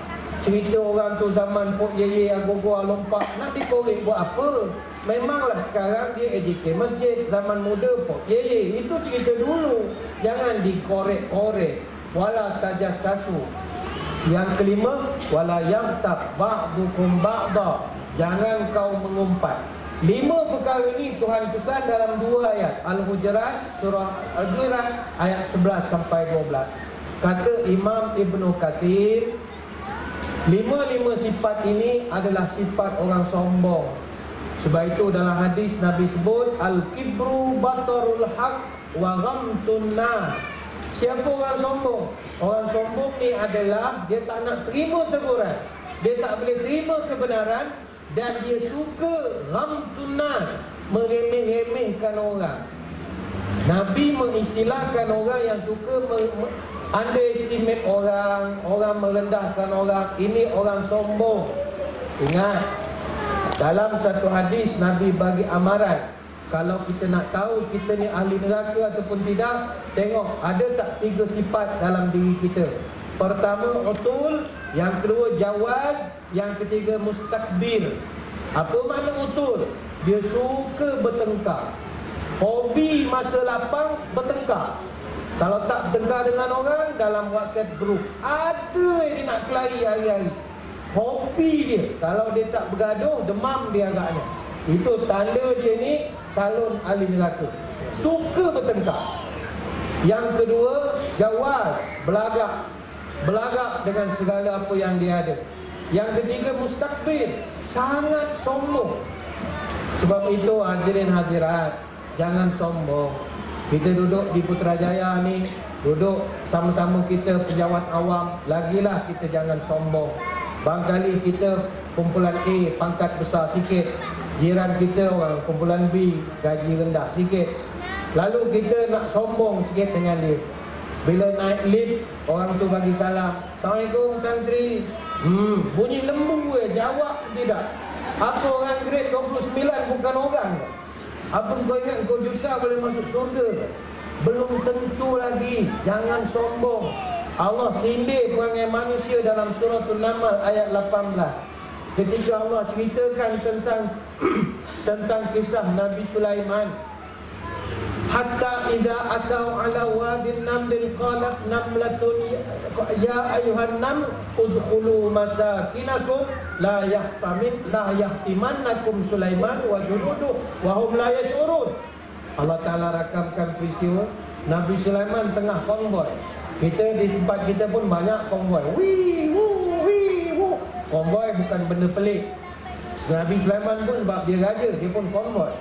Cerita orang tu zaman Pok Yeye Agogo lompat, nak dikorek buat apa? Memanglah sekarang dia AJK masjid, zaman muda Pok Yeye. Itu cerita dulu. Jangan dikorek-korek. Wala tajassasu. Yang kelima, wala yaghtab ba'dukum ba'da. Jangan kau mengumpat. 5 perkara ini Tuhan pesan dalam 2 ayat. Al-Hujurat, surah Al-Hujurat ayat 11 sampai 12. Kata Imam Ibnu Katsir, Lima sifat ini adalah sifat orang sombong. Sebab itu dalam hadis Nabi sebut al-kibru batarul haq wa ghamtun nas. Siapa orang sombong? Orang sombong ni adalah dia tak nak terima teguran, dia tak boleh terima kebenaran, dan dia suka ghamtun nas, meremeh-remehkan orang. Nabi mengistilahkan orang yang suka underestimate orang, orang merendahkan orang, ini orang sombong. Ingat, dalam satu hadis Nabi bagi amaran, kalau kita nak tahu kita ni ahli neraka ataupun tidak, tengok ada tak 3 sifat dalam diri kita. Pertama utul, yang kedua jawaz, yang ketiga mustakbir. Apa makna utul? Dia suka bertengkar. Hobi masa lapang bertengkar. Kalau tak bertengkar dengan orang dalam WhatsApp group, ada yang dia nak kelahi hari-hari. Hobi dia. Kalau dia tak bergaduh, demam dia agaknya. Itu tanda dia ni calon ahli neraka. Suka bertengkar. Yang kedua, jawaz, belagak. Belagak dengan segala apa yang dia ada. Yang ketiga, mustakbir, sangat sombong. Sebab itu hadirin hadirat, jangan sombong. Kita duduk di Putrajaya ni, duduk sama-sama kita pejabat awam, lagilah kita jangan sombong. Barangkali kita kumpulan A, pangkat besar sikit, jiran kita orang kumpulan B, gaji rendah sikit. Lalu kita nak sombong sikit dengan dia. Bila naik lift, orang tu bagi salam, Assalamualaikum Tan Sri. Bunyi lembu jawab tidak. Apa orang grade 29 bukan orang? Apa kau ingat kau dosa boleh masuk surga? Belum tentu lagi. Jangan sombong. Allah sindir perangai manusia dalam suratul Naml ayat 18. Ketika Allah ceritakan tentang kisah Nabi Sulaiman. Hatta idza atau ala wadin namlin qalat namlatun ya ayuhan nam udkhulu masakinakum la yahtimannakum Sulaiman wa junuduh wa hum la yash'urun. Allah Ta'ala rakamkan peristiwa Nabi Sulaiman tengah konvoi. Kita di tempat kita pun banyak konvoi. Konvoi bukan benda pelik. Nabi Sulaiman pun sebab dia raja, dia pun konvoi.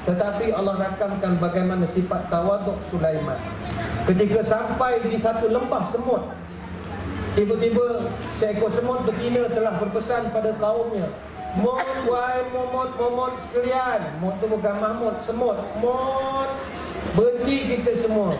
Tetapi Allah rakamkan bagaimana sifat tawaduk Sulaiman. Ketika sampai di satu lembah semut, tiba-tiba seekor semut betina telah berpesan pada kaumnya, wahai momot sekalian. Momot tu bukan mahmud, semut. Momot, berhenti kita semua.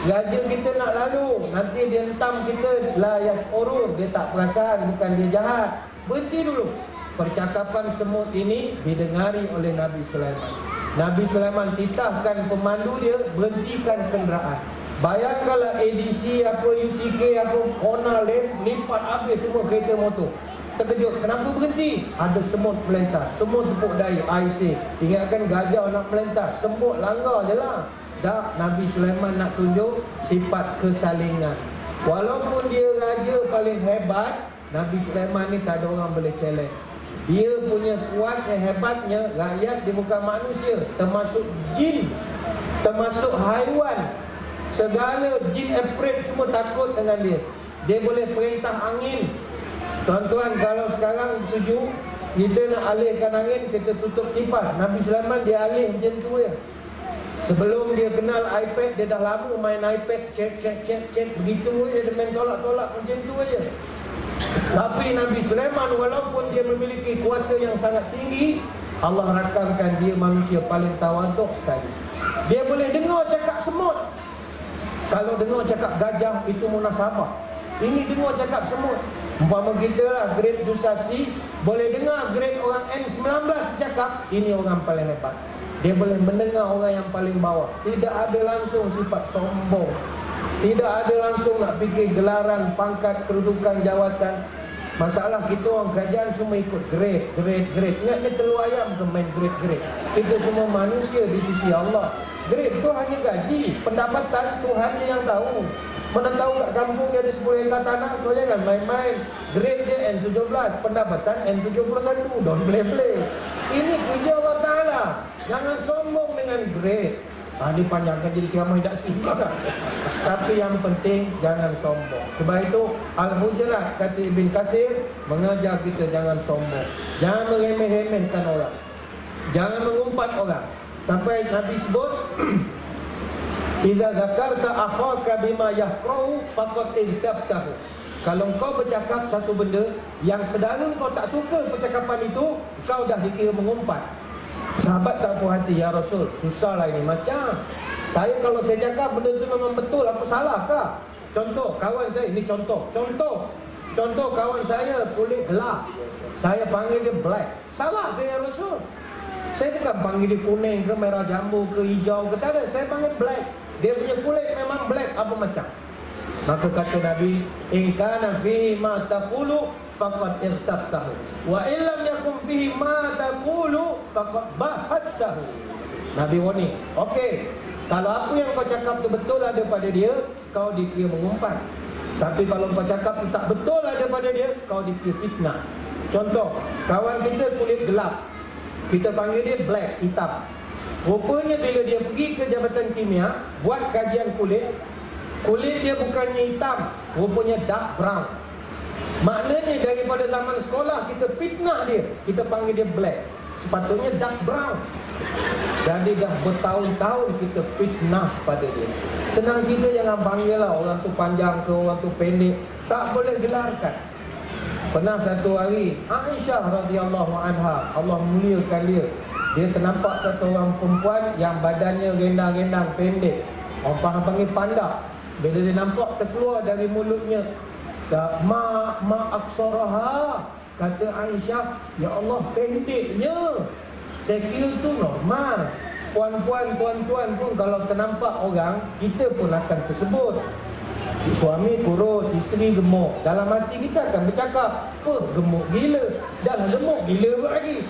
Raja kita nak lalu, nanti dia hentam kita. La yash'urun, dia tak perasan, bukan dia jahat. Berhenti dulu. Percakapan semut ini didengari oleh Nabi Sulaiman. Nabi Sulaiman titahkan pemandu dia berhentikan kenderaan. Bayangkanlah ADC apa, UTK apa, Kona, lipat habis semua kereta motor. Terkejut, kenapa berhenti? Ada semut melentas, semut tepuk dahi. IC, ingatkan gajah nak melentas, semut langgar je lah. Dah, Nabi Sulaiman nak tunjuk sifat kesalingan. Walaupun dia raja paling hebat, Nabi Sulaiman ni tak ada orang boleh challenge. Dia punya kuat yang hebatnya, rakyat dia bukan manusia, termasuk jin, termasuk haiwan. Segala jin afraid semua takut dengan dia. Dia boleh perintah angin. Tuan-tuan, kalau sekarang sejuk, kita nak alihkan angin, kita tutup kipas. Nabi Sulaiman dia alih macam tu ya. Sebelum dia kenal iPad, dia dah lama main iPad, chat, begitu je, dia main tolak-tolak macam tu aja. Tapi Nabi Sulaiman walaupun dia memiliki kuasa yang sangat tinggi, Allah rakamkan dia manusia paling tawaduk sekali. Dia boleh dengar cakap semut. Kalau dengar cakap gajah itu munasabah. Ini dengar cakap semut. Umpama kita lah grade dusasi, boleh dengar grade orang N19 cakap, ini orang paling hebat. Dia boleh mendengar orang yang paling bawah. Tidak ada langsung sifat sombong. Tidak ada langsung nak fikir gelaran, pangkat, kedudukan, jawatan. Masalah kita orang kerajaan semua ikut grade. Ingat ni telur ayam ke main grade. Kita semua manusia di sisi Allah. Grade tu hanya gaji, pendapatan Tuhan yang tahu. Mana tahu kat kampung dia ada 10 hektar tanah, tu jangan main-main. Grade dia N17, pendapatan N71. Don't play. Ini kerja Allah Ta'ala. Jangan sombong dengan grade. Ini panjangkan jadi ceramah tidak simak. Tapi yang penting jangan sombong. Sebab itu Al-Hujurat kata Ibn Katsir mengajar kita jangan sombong. Jangan meremeh-remehkan orang. Jangan mengumpat orang. Sampai Nabi sebut Iza zakarta akhaka bima yahqau faqad iztabtahu. Kalau kau bercakap satu benda yang saudara kau tak suka percakapan itu, kau dah dikira mengumpat. Sahabat tak puas hati, ya Rasul, susahlah ini. Macam saya kalau saya cakap benda itu memang betul, apa salahkah? Contoh kawan saya, ini contoh kawan saya kulit gelap, saya panggil dia black. Salah ke ya Rasul? Saya bukan panggil dia kuning ke, merah jambu ke, hijau ke, tak ada. Saya panggil black. Dia punya kulit memang black, apa macam? Maka kata Nabi, in kana fihi ma taqulu faqad irtabtahu wa in lam yakun fihi ma taqulu faqad bahattahu. Nabi warning, okey, kalau apa yang kau cakap tu betul ada pada dia, kau dikira mengumpat. Tapi kalau kau cakap tu tak betul ada pada dia, kau dikira fitnah. Contoh, kawan kita kulit gelap, kita panggil dia black, hitam. Rupanya bila dia pergi ke Jabatan Kimia buat kajian kulit dia bukannya hitam, rupanya dark brown. Maknanya daripada zaman sekolah kita fitnah dia, kita panggil dia black, sepatutnya dark brown. Jadi dah bertahun-tahun kita fitnah pada dia. Senang kita jangan panggil lah orang tu panjang ke, orang tu pendek, tak boleh gelarkan. Pernah satu hari Aisyah radhiyallahu anha, Allah muliakan dia, dia ternampak satu orang perempuan yang badannya rendang-rendang pendek, orang panggil panda. Bila dia nampak terkeluar dari mulutnya ma aksaraha, kata Aisyah, ya Allah pendeknya. Saya kira tu normal. Puan-puan, tuan-tuan pun kalau ternampak orang, kita pun akan tersebut. Suami kurus, isteri gemuk. Dalam hati kita akan bercakap, gemuk gila. Jangan gemuk gila lagi.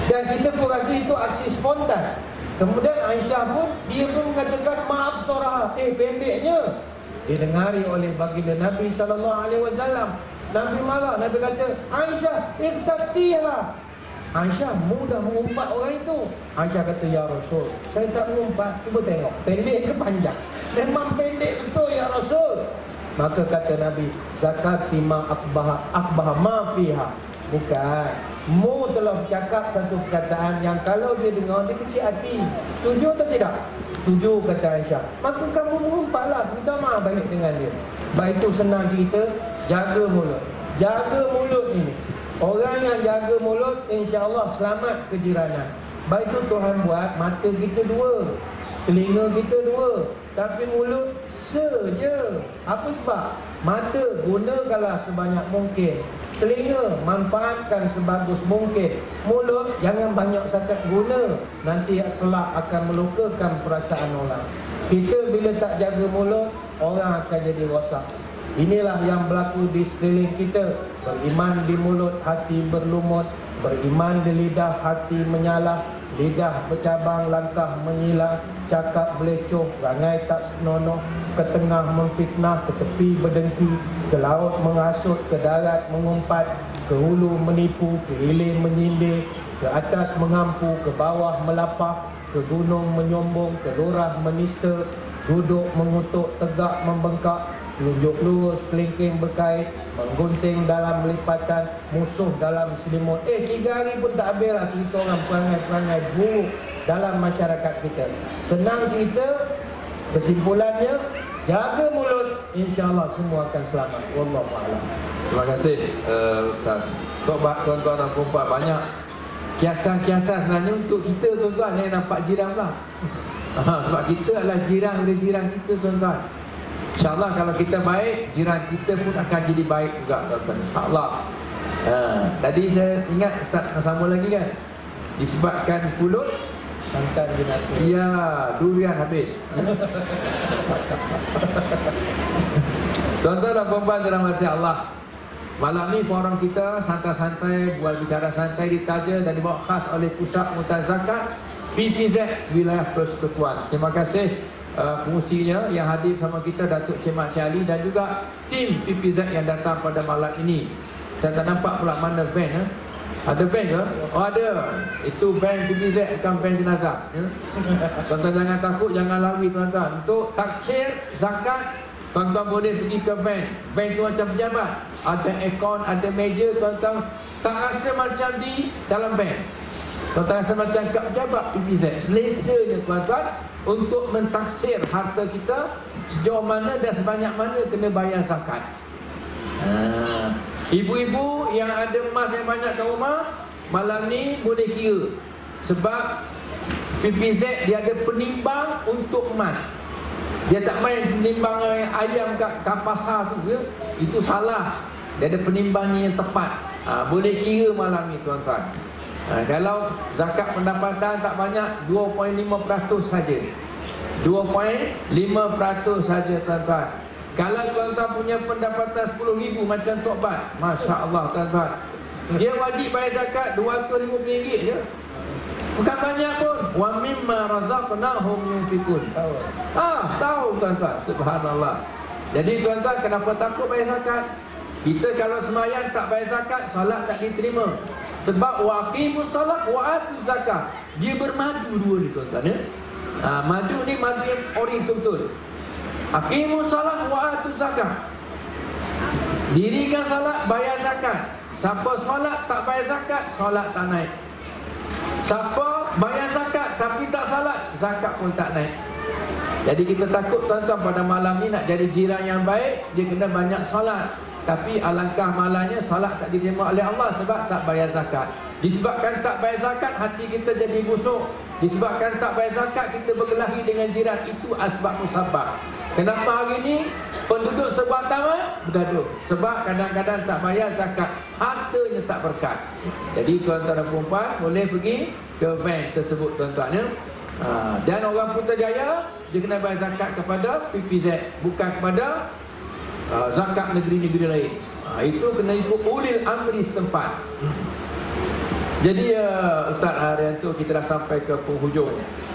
Dan kita pun rasa itu aksi spontan. Kemudian Aisyah pun, dia pun mengatakan maaf sorah, pendeknya. Didengari oleh baginda Nabi SAW. Nabi marah, Nabi kata, Aisyah, irtabtiha. Aisyah mudah mengumpat orang itu. Aisyah kata, ya Rasul, saya tak mengumpat. Cuba tengok, pendek ke panjang? Memang pendek betul ya Rasul. Maka kata Nabi, zakati ma akbaha ma fiha. Bukan, mu telah bercakap satu perkataan yang kalau dia dengar, dia kecil hati. Setuju atau tidak? Setuju, kata Aisyah. Maka kamu mengumpatlah, minta maaf balik dengan dia. Baik itu senang cerita, jaga mulut. Jaga mulut ini. Orang yang jaga mulut, insya-Allah selamat kejiranan. Baik itu Tuhan buat, mata kita dua, telinga kita dua, tapi mulut saja. Apa sebab? Mata gunakanlah sebanyak mungkin, telinga manfaatkan sebagus mungkin, mulut jangan banyak sangat guna, nanti kelak akan melukakan perasaan orang. Kita bila tak jaga mulut, orang akan jadi rosak. Inilah yang berlaku di sekeliling kita. Beriman di mulut, hati berlumut. Beriman di lidah, hati menyalah. Lidah bercabang, langkah menyilang. Cakap belecoh, rangai tak senonoh. Ke tengah memfitnah, ke tepi berdengki. Ke laut menghasut, ke darat mengumpat. Ke hulu menipu, ke hilir menyindir. Ke atas mengampu, ke bawah melapah. Ke gunung menyombong, ke lurah menista. Duduk mengutuk, tegak membengkak. Telunjuk lurus, kelingking berkait. Menggunting dalam lipatan, musuh dalam selimut. 3 hari pun tak habis lah cerita orang perangai-perangai buruk dalam masyarakat kita. Senang cerita, kesimpulannya, jaga mulut, insya-Allah semua akan selamat. Wallahualam. Terima kasih Ustaz. Tuan-tuan dan puan-puan, banyak kiasan-kiasan sebenarnya untuk kita tuan-tuan yang nampak jiran lah. Sebab kita adalah jiran kita tuan-tuan. InsyaAllah kalau kita baik, jiran kita pun akan jadi baik juga tuan-tuan, insyaAllah. Tadi saya ingat Ustaz nak sambung lagi kan, disebabkan pulut santan jenazah. Ya, durian habis. Tuan-tuan dan puan-puan dirahmati Allah, malam ni forum kita santai-santai, buat bicara santai ditaja dan dibawa khas oleh Pusat Mutazakat PPZ Wilayah Persekutuan. Terima kasih pengusinya yang hadir sama kita, Datuk Cik Mak Cik Ali, dan juga tim PPZ yang datang pada malam ini. Saya tak nampak pula mana van Ada bank ke? Oh ada. Itu bank PBZ, bukan bank jenazah ya? Tuan-tuan jangan takut, jangan lari tuan-tuan. Untuk taksir zakat, tuan-tuan boleh pergi ke bank. Bank tu macam pejabat, ada akaun, ada meja. Tuan-tuan tak rasa macam di dalam bank. Tuan-tuan rasa macam kat pejabat PBZ. Selesanya tuan-tuan untuk mentaksir harta kita, sejauh mana dan sebanyak mana kena bayar zakat. Ibu-ibu yang ada emas yang banyak kat rumah, malam ni boleh kira. Sebab PBZ dia ada penimbang untuk emas. Dia tak main penimbang ayam kat pasar tu ya? Itu salah. Dia ada penimbangnya yang tepat. Boleh kira malam ni tuan-tuan. Kalau zakat pendapatan tak banyak, 2.5% saja. 2.5% saja tuan-tuan. Kalau tuan-tuan punya pendapatan 10,000 macam Tok Bat, Masya Allah tuan-tuan, dia wajib bayar zakat RM250 je. Bukan banyak pun. Wa mimma razaqnahum yunfikun. Tahu tuan-tuan, subhanallah. Jadi tuan-tuan, kenapa takut bayar zakat? Kita kalau semayang tak bayar zakat, solat tak diterima. Sebab waqimus salat wa atu zakat. Dia bermadu dua ni tuan-tuan ya. Madu ni madu yang ori betul-betul. Aqimus salat wa atu zakat. Dirikan salat, bayar zakat. Siapa solat tak bayar zakat, solat tak naik. Siapa bayar zakat tapi tak salat, zakat pun tak naik. Jadi kita takut tuan-tuan pada malam ni nak jadi jiran yang baik, dia kena banyak solat. Tapi alangkah malangnya solat tak diterima oleh Allah sebab tak bayar zakat. Disebabkan tak bayar zakat, hati kita jadi busuk. Disebabkan tak bayar zakat, kita berkelahi dengan jiran. Itu asbab musabab. Kenapa hari ni penduduk sebuah taman bergaduh? Sebab kadang-kadang tak bayar zakat, hartanya tak berkat. Jadi tuan-tuan dan puan boleh pergi ke bank tersebut tuan-tuan ya. Dan orang Putrajaya, dia kena bayar zakat kepada PBZ, bukan kepada zakat negeri-negeri lain. Itu kena ikut ulil amri setempat. Jadi Ustaz Haryanto, kita dah sampai ke penghujung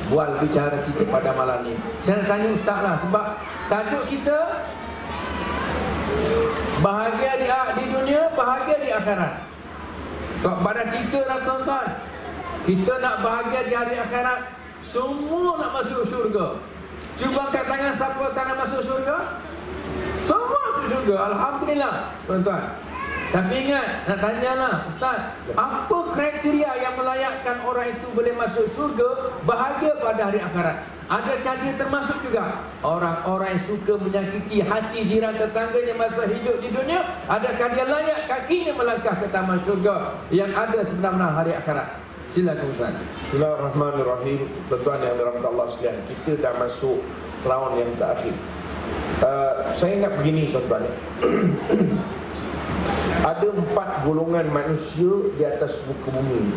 bual bicara kita pada malam ni. Saya nak tanya Ustaz lah, sebab tajuk kita bahagia di dunia, bahagia di akhirat. Kalau pada kita lah tuan-tuan, kita nak bahagia di hari akhirat, semua nak masuk syurga. Cuba angkat tangan siapa tak nak masuk syurga? Semua masuk syurga, alhamdulillah tuan-tuan. Tapi ingat, nak tanyalah Ustaz, apa kriteria yang melayakkan orang itu boleh masuk syurga, bahagia pada hari akhirat? Adakah dia termasuk juga orang-orang yang suka menyakiti hati jiran tetangganya masa hidup di dunia? Adakah dia layak kakinya melangkah ke taman syurga yang ada sebenar-benar hari akhirat? Silakan Ustaz. Bismillahirrahmanirrahim. Tuan-tuan yang dirahmati Allah sekalian, kita dah masuk round yang terakhir. Saya ingat begini tuan-tuan. Ada 4 golongan manusia di atas muka bumi.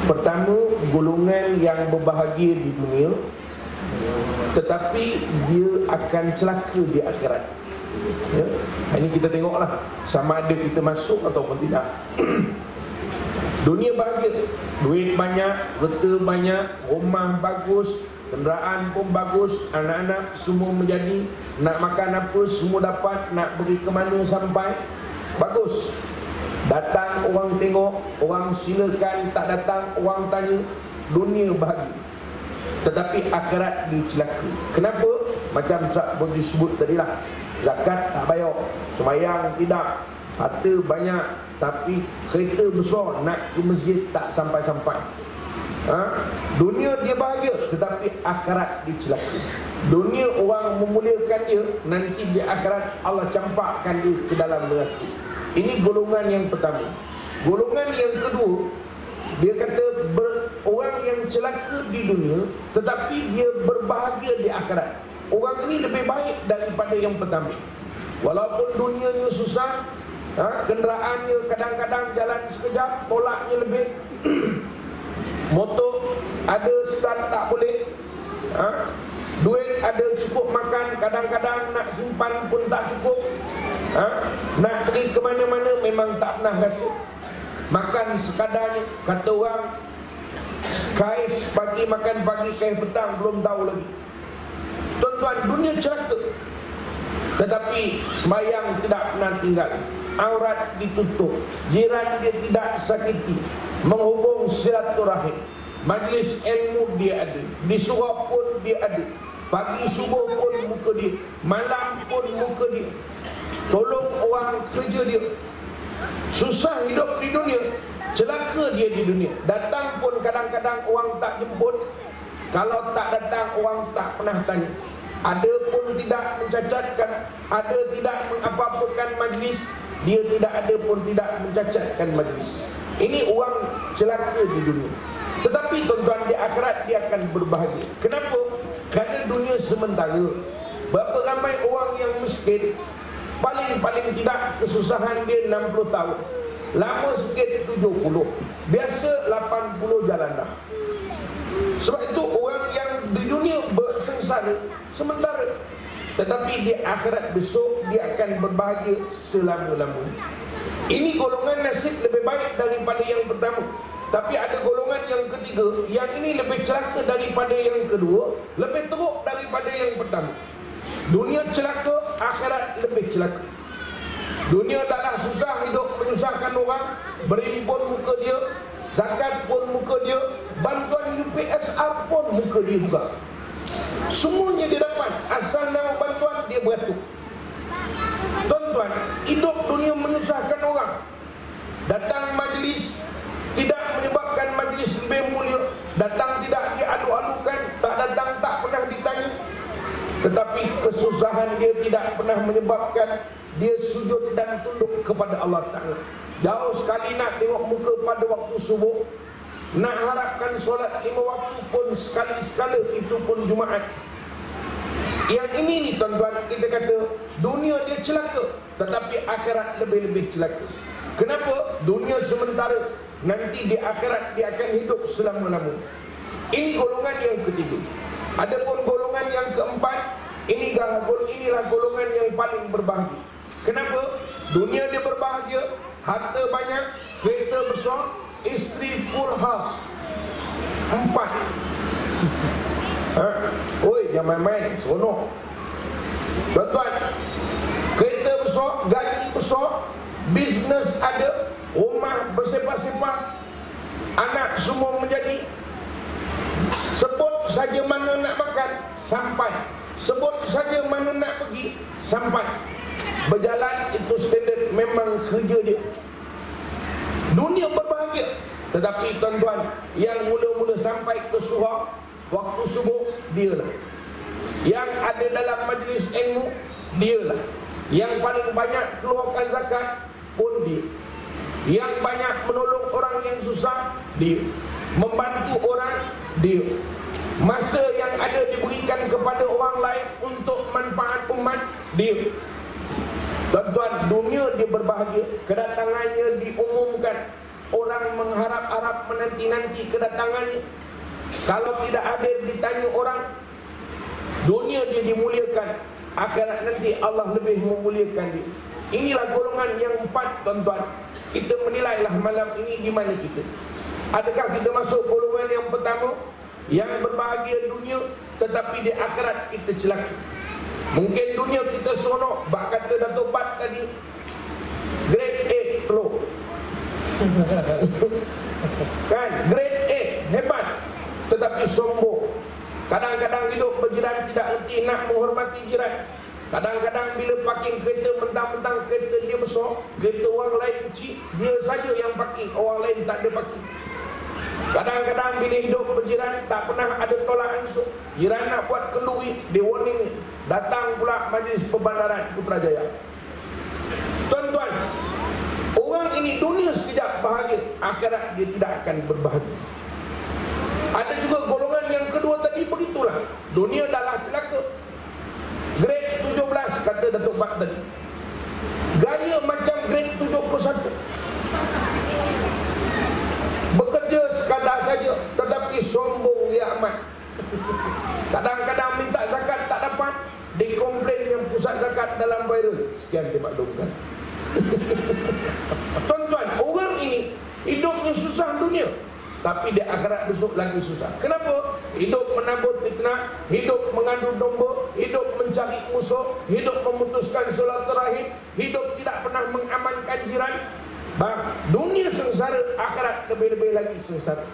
Pertama, golongan yang berbahagia di dunia, tetapi dia akan celaka di akhirat ya? Ini kita tengoklah sama ada kita masuk ataupun tidak. Dunia bahagia, duit banyak, harta banyak, rumah bagus, kenderaan pun bagus, anak-anak semua menjadi, nak makan apa semua dapat, nak pergi ke mana sampai, bagus. Datang orang tengok, orang silakan, tak datang orang tanya, dunia bahagia. Tetapi akhirat dicelaka. Kenapa? Macam Ustaz pun disebut tadilah, zakat tak bayar, sembahyang tidak, harta banyak, tapi kereta besar nak ke masjid tak sampai-sampai. Dunia dia bahagia, tetapi akhirat dicelaka. Dunia orang memuliakan dia, nanti di akhirat Allah campakkan dia ke dalam neraka. Ini golongan yang pertama. Golongan yang kedua, dia kata orang yang celaka di dunia, tetapi dia berbahagia di akhirat. Orang ini lebih baik daripada yang pertama. Walaupun dunianya susah, kenderaannya kadang-kadang jalan sekejap, tolaknya lebih. Motor ada, start tak boleh. Duit ada cukup makan, kadang-kadang nak simpan pun tak cukup. Nak pergi ke mana-mana memang tak pernah rasa. Makan sekadarnya, kata orang, kais pagi makan pagi, kais petang belum tahu lagi. Tuan-tuan, dunia celaka, tetapi sembahyang tidak pernah tinggal. aurat ditutup, jiran dia tidak sakiti, menghubung silaturahim, majlis ilmu dia ada, di surau pun dia ada, pagi subuh pun muka dia, malam pun muka dia, tolong orang kerja dia, susah hidup di dunia, celaka dia di dunia, datang pun kadang-kadang orang tak jemput, kalau tak datang orang tak pernah tanya, ada pun tidak mencacatkan, ada tidak mengapa-apakan majlis, dia tidak ada pun tidak mencacatkan majlis. Ini orang celaka di dunia. Tetapi tuan-tuan, di akhirat dia akan berbahagia. Kenapa? Kerana dunia sementara. Berapa ramai orang yang miskin, paling tidak kesusahan dia 60 tahun, lama sikit 70, biasa 80 jalan dah. Sebab itu orang yang di dunia bersengsara sementara, tetapi di akhirat besok dia akan berbahagia selama-lamanya. Ini golongan nasib lebih baik daripada yang pertama. Tapi ada golongan yang ketiga, yang ini lebih celaka daripada yang kedua, lebih teruk daripada yang pertama. Dunia celaka, akhirat lebih celaka. Dunia taklah susah hidup menyusahkan orang, berimpun muka dia, zakat pun muka dia, bantuan UPSR pun muka dia juga. Semuanya dia dapat, asal nama bantuan dia beratur. Tuan-tuan, hidup dunia menyusahkan orang. Datang majlis tidak menyebabkan majlis lebih mulia, datang tidak dialu-alukan, tak datang tak pernah ditanya. Tetapi kesusahan dia tidak pernah menyebabkan dia sujud dan tunduk kepada Allah Ta'ala. Jauh sekali nak tengok muka pada waktu subuh, nak harapkan solat 5 waktu pun sekali-sekala, itu pun Jumaat. Yang ini ni tuan-tuan, kita kata dunia dia celaka, tetapi akhirat lebih-lebih celaka. Kenapa? Dunia sementara, nanti di akhirat dia akan hidup selama-lamanya. Ini golongan yang ketiga. Adapun golongan yang keempat, inilah golongan yang paling berbahagia. Kenapa? Dunia dia berbahagia, harta banyak, kereta besar, isteri full house, 4. Oi, jangan main-main, seronok. Tuan-tuan, kereta besar, gaji besar, bisnes ada, rumah bersepah-sepah, anak semua menjadi. Sebut saja mana nak makan, sampai. Sebut saja mana nak pergi, sampai. Berjalan itu standard, memang kerja dia. Dunia berbahagia. Tetapi tuan-tuan, yang mula-mula sampai ke surau waktu subuh, dialah. Yang ada dalam majlis ilmu, dialah. Yang paling banyak keluarkan zakat pun dia. Yang banyak menolong orang yang susah, dia. Membantu orang, dia. Masa yang ada diberikan kepada orang lain untuk manfaat umat, dia. Tuan-tuan, dunia dia berbahagia, kedatangannya diumumkan, orang mengharap-harap menanti-nanti kedatangannya. Kalau tidak hadir ditanya orang, dunia dia dimuliakan, akhirat nanti Allah lebih memuliakan dia. Inilah golongan yang 4, tuan-tuan. Kita menilailah malam ini di mana kita. Adakah kita masuk golongan yang pertama, yang berbahagia dunia, tetapi di akhirat kita celaka? Mungkin dunia kita seronok, bak kata Datuk Bat tadi, grade A low. Kan, grade A hebat, tetapi sombong. Kadang-kadang hidup berjiran tidak erti nak menghormati jiran. Kadang-kadang bila parking kereta, mentang-mentang kereta dia besar, kereta orang lain kecil, dia saja yang parking, orang lain tak ada parking. Kadang-kadang bila hidup berjiran, tak pernah ada tolak ansur. Jiran nak buat kenduri, dia warning. Datang pula majlis perbandaran Putrajaya. Tuan-tuan, orang ini dunia sekejap bahagia, akhirat dia tidak akan berbahagia. Ada juga golongan yang kedua tadi, begitulah. Dunia adalah celaka. Grade 17 kata Datuk Bat tadi, gaya macam grade 71. Bekerja sekadar saja, tetapi sombong dia amat. Kadang-kadang minta zakat tak dapat, dikomplain yang pusat zakat dalam viral. Sekian dimaklumkan. Tuan-tuan, orang ini hidupnya susah dunia, tapi di akhirat besok lagi susah. Kenapa? Hidup menabur fitnah, hidup mengandung domba, hidup mencari musuh, hidup memutuskan silaturahim, hidup tidak pernah mengamankan jiran. Dunia sengsara, akhirat lebih-lebih lagi sengsara.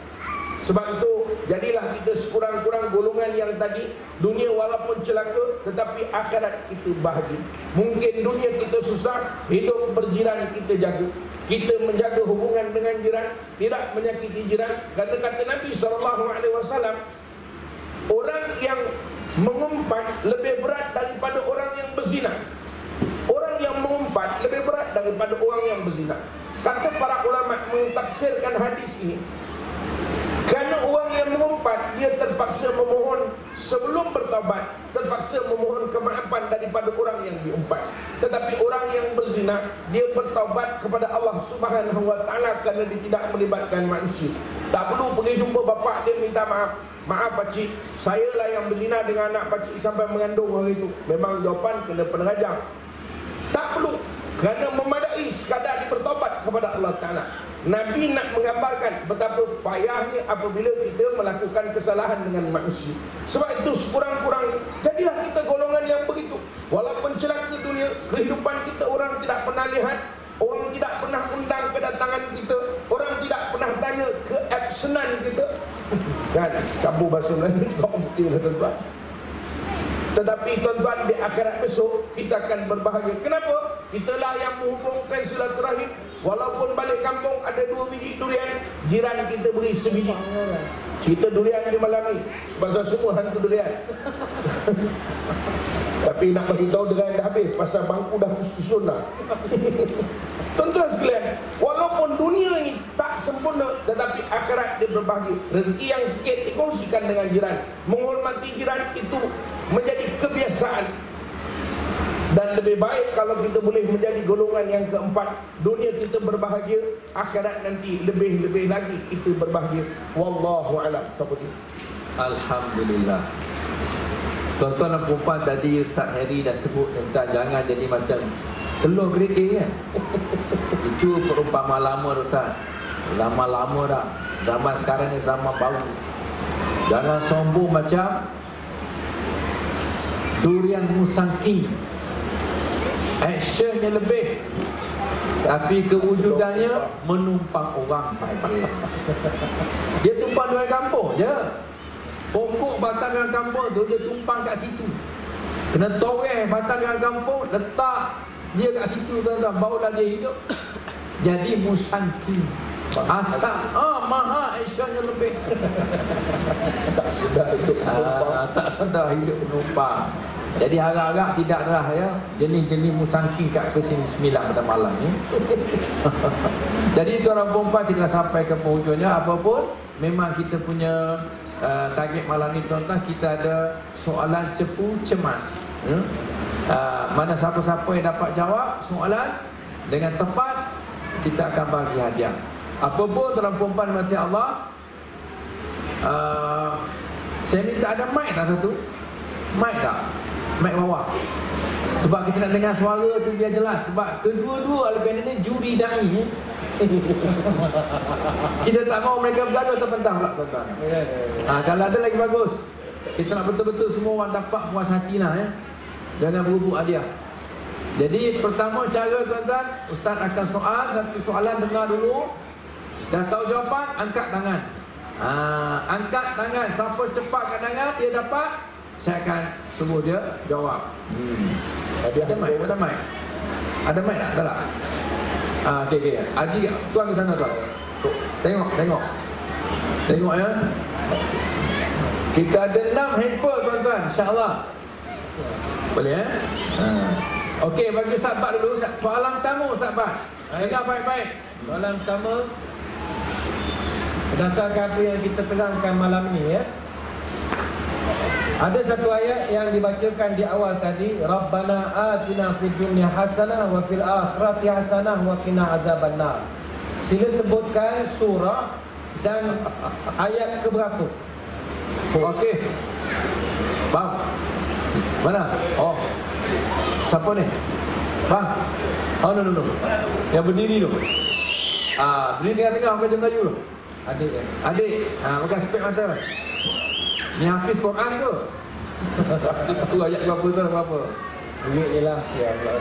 Sebab itu, jadilah kita sekurang-kurang golongan yang tadi. Dunia walaupun celaka, tetapi akhirat kita bahagia. Mungkin dunia kita susah, hidup berjiran kita jaga. Kita menjaga hubungan dengan jiran, tidak menyakiti jiran. Kata-kata Nabi SAW, orang yang mengumpat lebih berat daripada orang yang berzina. Orang yang mengumpat lebih berat daripada orang yang berzina. Kata para ulama mentafsirkan hadis ini, kerana orang yang mengumpat, dia terpaksa memohon sebelum bertaubat, terpaksa memohon kemaafan daripada orang yang diumpat. Tetapi orang yang berzina, dia bertaubat kepada Allah Subhanahu wa taala kerana dia tidak melibatkan manusia. Tak perlu pergi jumpa bapak dia minta maaf. Maaf pakcik, saya lah yang berzina dengan anak pakcik sampai mengandung hari itu. Memang jawapan kena penajam. Tak perlu, kerana memadai sekadar dia bertaubat kepada Allah Ta'ala. Nabi nak menggambarkan betapa payahnya apabila kita melakukan kesalahan dengan manusia. Sebab itu sekurang-kurang jadilah kita golongan yang begitu. Walaupun celaka dunia, kehidupan kita orang tidak pernah lihat, orang tidak pernah undang kedatangan kita, orang tidak pernah tanya keabsenan kita. Kan, campur bahasa Melayu juga betul lah tuan-tuan. Tetapi tuan-tuan, di akhirat besok kita akan berbahagia. Kenapa? Kitalah yang menghubungkan silaturahim. Walaupun balik kampung ada 2 biji durian, jiran kita beri sebiji. Cerita durian di malam ni, pasal semua hantu durian. Tapi nak beritahu durian dah habis, pasal bangku dah susun dah. Tuan-tuan sekalian, walaupun dunia ini tak sempurna, tetapi akhirat dia berbahagia. Rezeki yang sikit dikongsikan dengan jiran. Menghormati jiran itu menjadi kebiasaan. Dan lebih baik kalau kita boleh menjadi golongan yang keempat. Dunia kita berbahagia, akhirat nanti lebih-lebih lagi kita berbahagia. Wallahu a'lam. Alhamdulillah. Tuan-tuan dan puan tadi Ustaz Heri dah sebut tentang jangan jadi macam telur kerikil kan. Itu perumpamaan lama Ustaz. Lama-lama dah. Zaman sekarang ni zaman baru. Jangan sombong macam durian musangking. Actionnya lebih, tapi kewujudannya menumpang orang sahaja. Dia tumpang durian kampung je. Pokok batang durian kampung tu dia tumpang kat situ. Kena toreh batang durian kampung, letak dia kat situ tuan-tuan, barulah dia hidup. Jadi musangking. Asap, mahal actionnya lebih. Tak sedar hidup penumpang. Tak sedar hidup penumpang. Jadi harap-harap tidaklah ya jenis-jenis musangking kat ke sini 9 pada malam ni. Jadi tuan-tuan puan-puan, kita sampai ke penghujungnya. Apapun memang kita punya target malam ni tuan-tuan, kita ada soalan cepu cemas. Mana siapa-siapa yang dapat jawab soalan dengan tepat, kita akan bagi hadiah. Apapun tuan-tuan puan-puan mati Allah, saya minta ada mic tak satu? Mic tak? Mic bawah. Sebab kita nak dengar suara tu biar jelas. Sebab kedua-dua Al-Bandar ni juri da'i. Kita tak mahu mereka bergaduh terpentang pula tuan-tuan. Kalau ada lagi bagus. Kita nak betul-betul semua orang dapat puas hati lah ya. Jangan berubuk hadiah. Jadi pertama cara tuan-tuan, Ustaz akan soal satu soalan, dengar dulu. Dah tahu jawapan, angkat tangan. Angkat tangan. Siapa cepat kat tangan, dia dapat. Saya akan suruh dia jawab. Ada mic? Ada mic? Ada mic tak? Tak tak? Okay. Haji, tuan ke sana tuan. Tengok ya. Kita ada 6 handphone tuan-tuan, insya-Allah. Boleh ya? Okey, bagi Ustaz Bat dulu. Soalan pertama Ustaz Bat. Dengar baik-baik. Soalan pertama, berdasarkan apa yang kita terangkan malam ini ya. Ada satu ayat yang dibacakan di awal tadi, Rabbana atina fid dunya hasanah wa fil akhirati hasanah wa qina azabannar. Sila sebutkan surah dan ayat ke berapa? Okey. Bang. Mana? Oh. Siapa ni? Bang. Oh no. Yang berdiri tu. Berdiri tengah-tengah macam Melayu tu. Adik ya. Adik, pakai spek mata. Ni hafiz Quran tu. Aku ayat berapa tu berapa? Duit je lah. Ya Allah.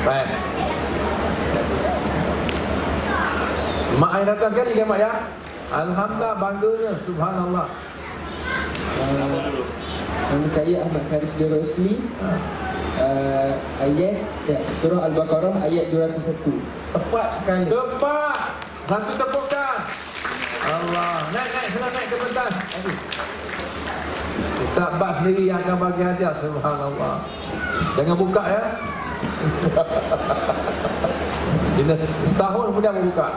Baik. Mak ayah datang sekali kan mak ya? Alhamdulillah, bangganya. Subhanallah. Nama saya Ahmad Haris bin Rosli. Ayat surah Al-Baqarah ayat 201. Tepat sekali. Tepat. Satu tepukan. Allah. Naik, senang naik ke pentas. Ustaz Bak sendiri yang akan bagi hadiah. Subhanallah. Jangan buka ya. Kita setahun kemudian buka.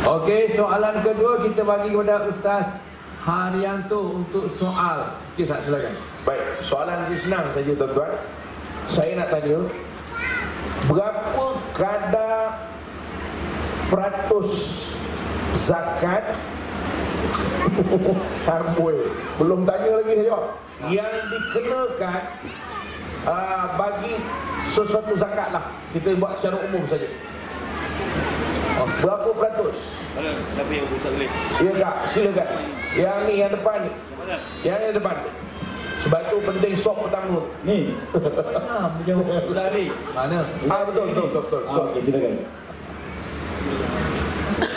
Okey, soalan kedua kita bagi kepada Ustaz Haryanto untuk soal. Okey, Ustaz silakan. Baik, soalan si senang saja tuan-tuan. Saya nak tanya, berapa kadar peratus zakat Harboy? Belum tanya lagi saya. Yang dikenakan bagi sesuatu zakat lah. Kita buat secara umum saja. Berapa peratus? Mana? Siapa yang Ustaz boleh? Ya kak, silakan. Yang ni, yang depan ni. Yang ni depan. Sebab tu penting sok pertama. Ni. Ustaz Ali. Mana? Betul. Okey, silakan.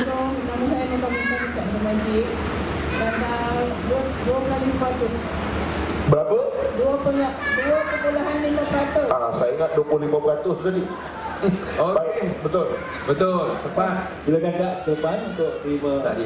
Nama saya Neta Musa Dekat Majid. Dan 2,500. Berapa? 2,5%. Saya ingat 25% tadi. Okey, betul. Tepat. Silakan Kak depan untuk terima Tadi.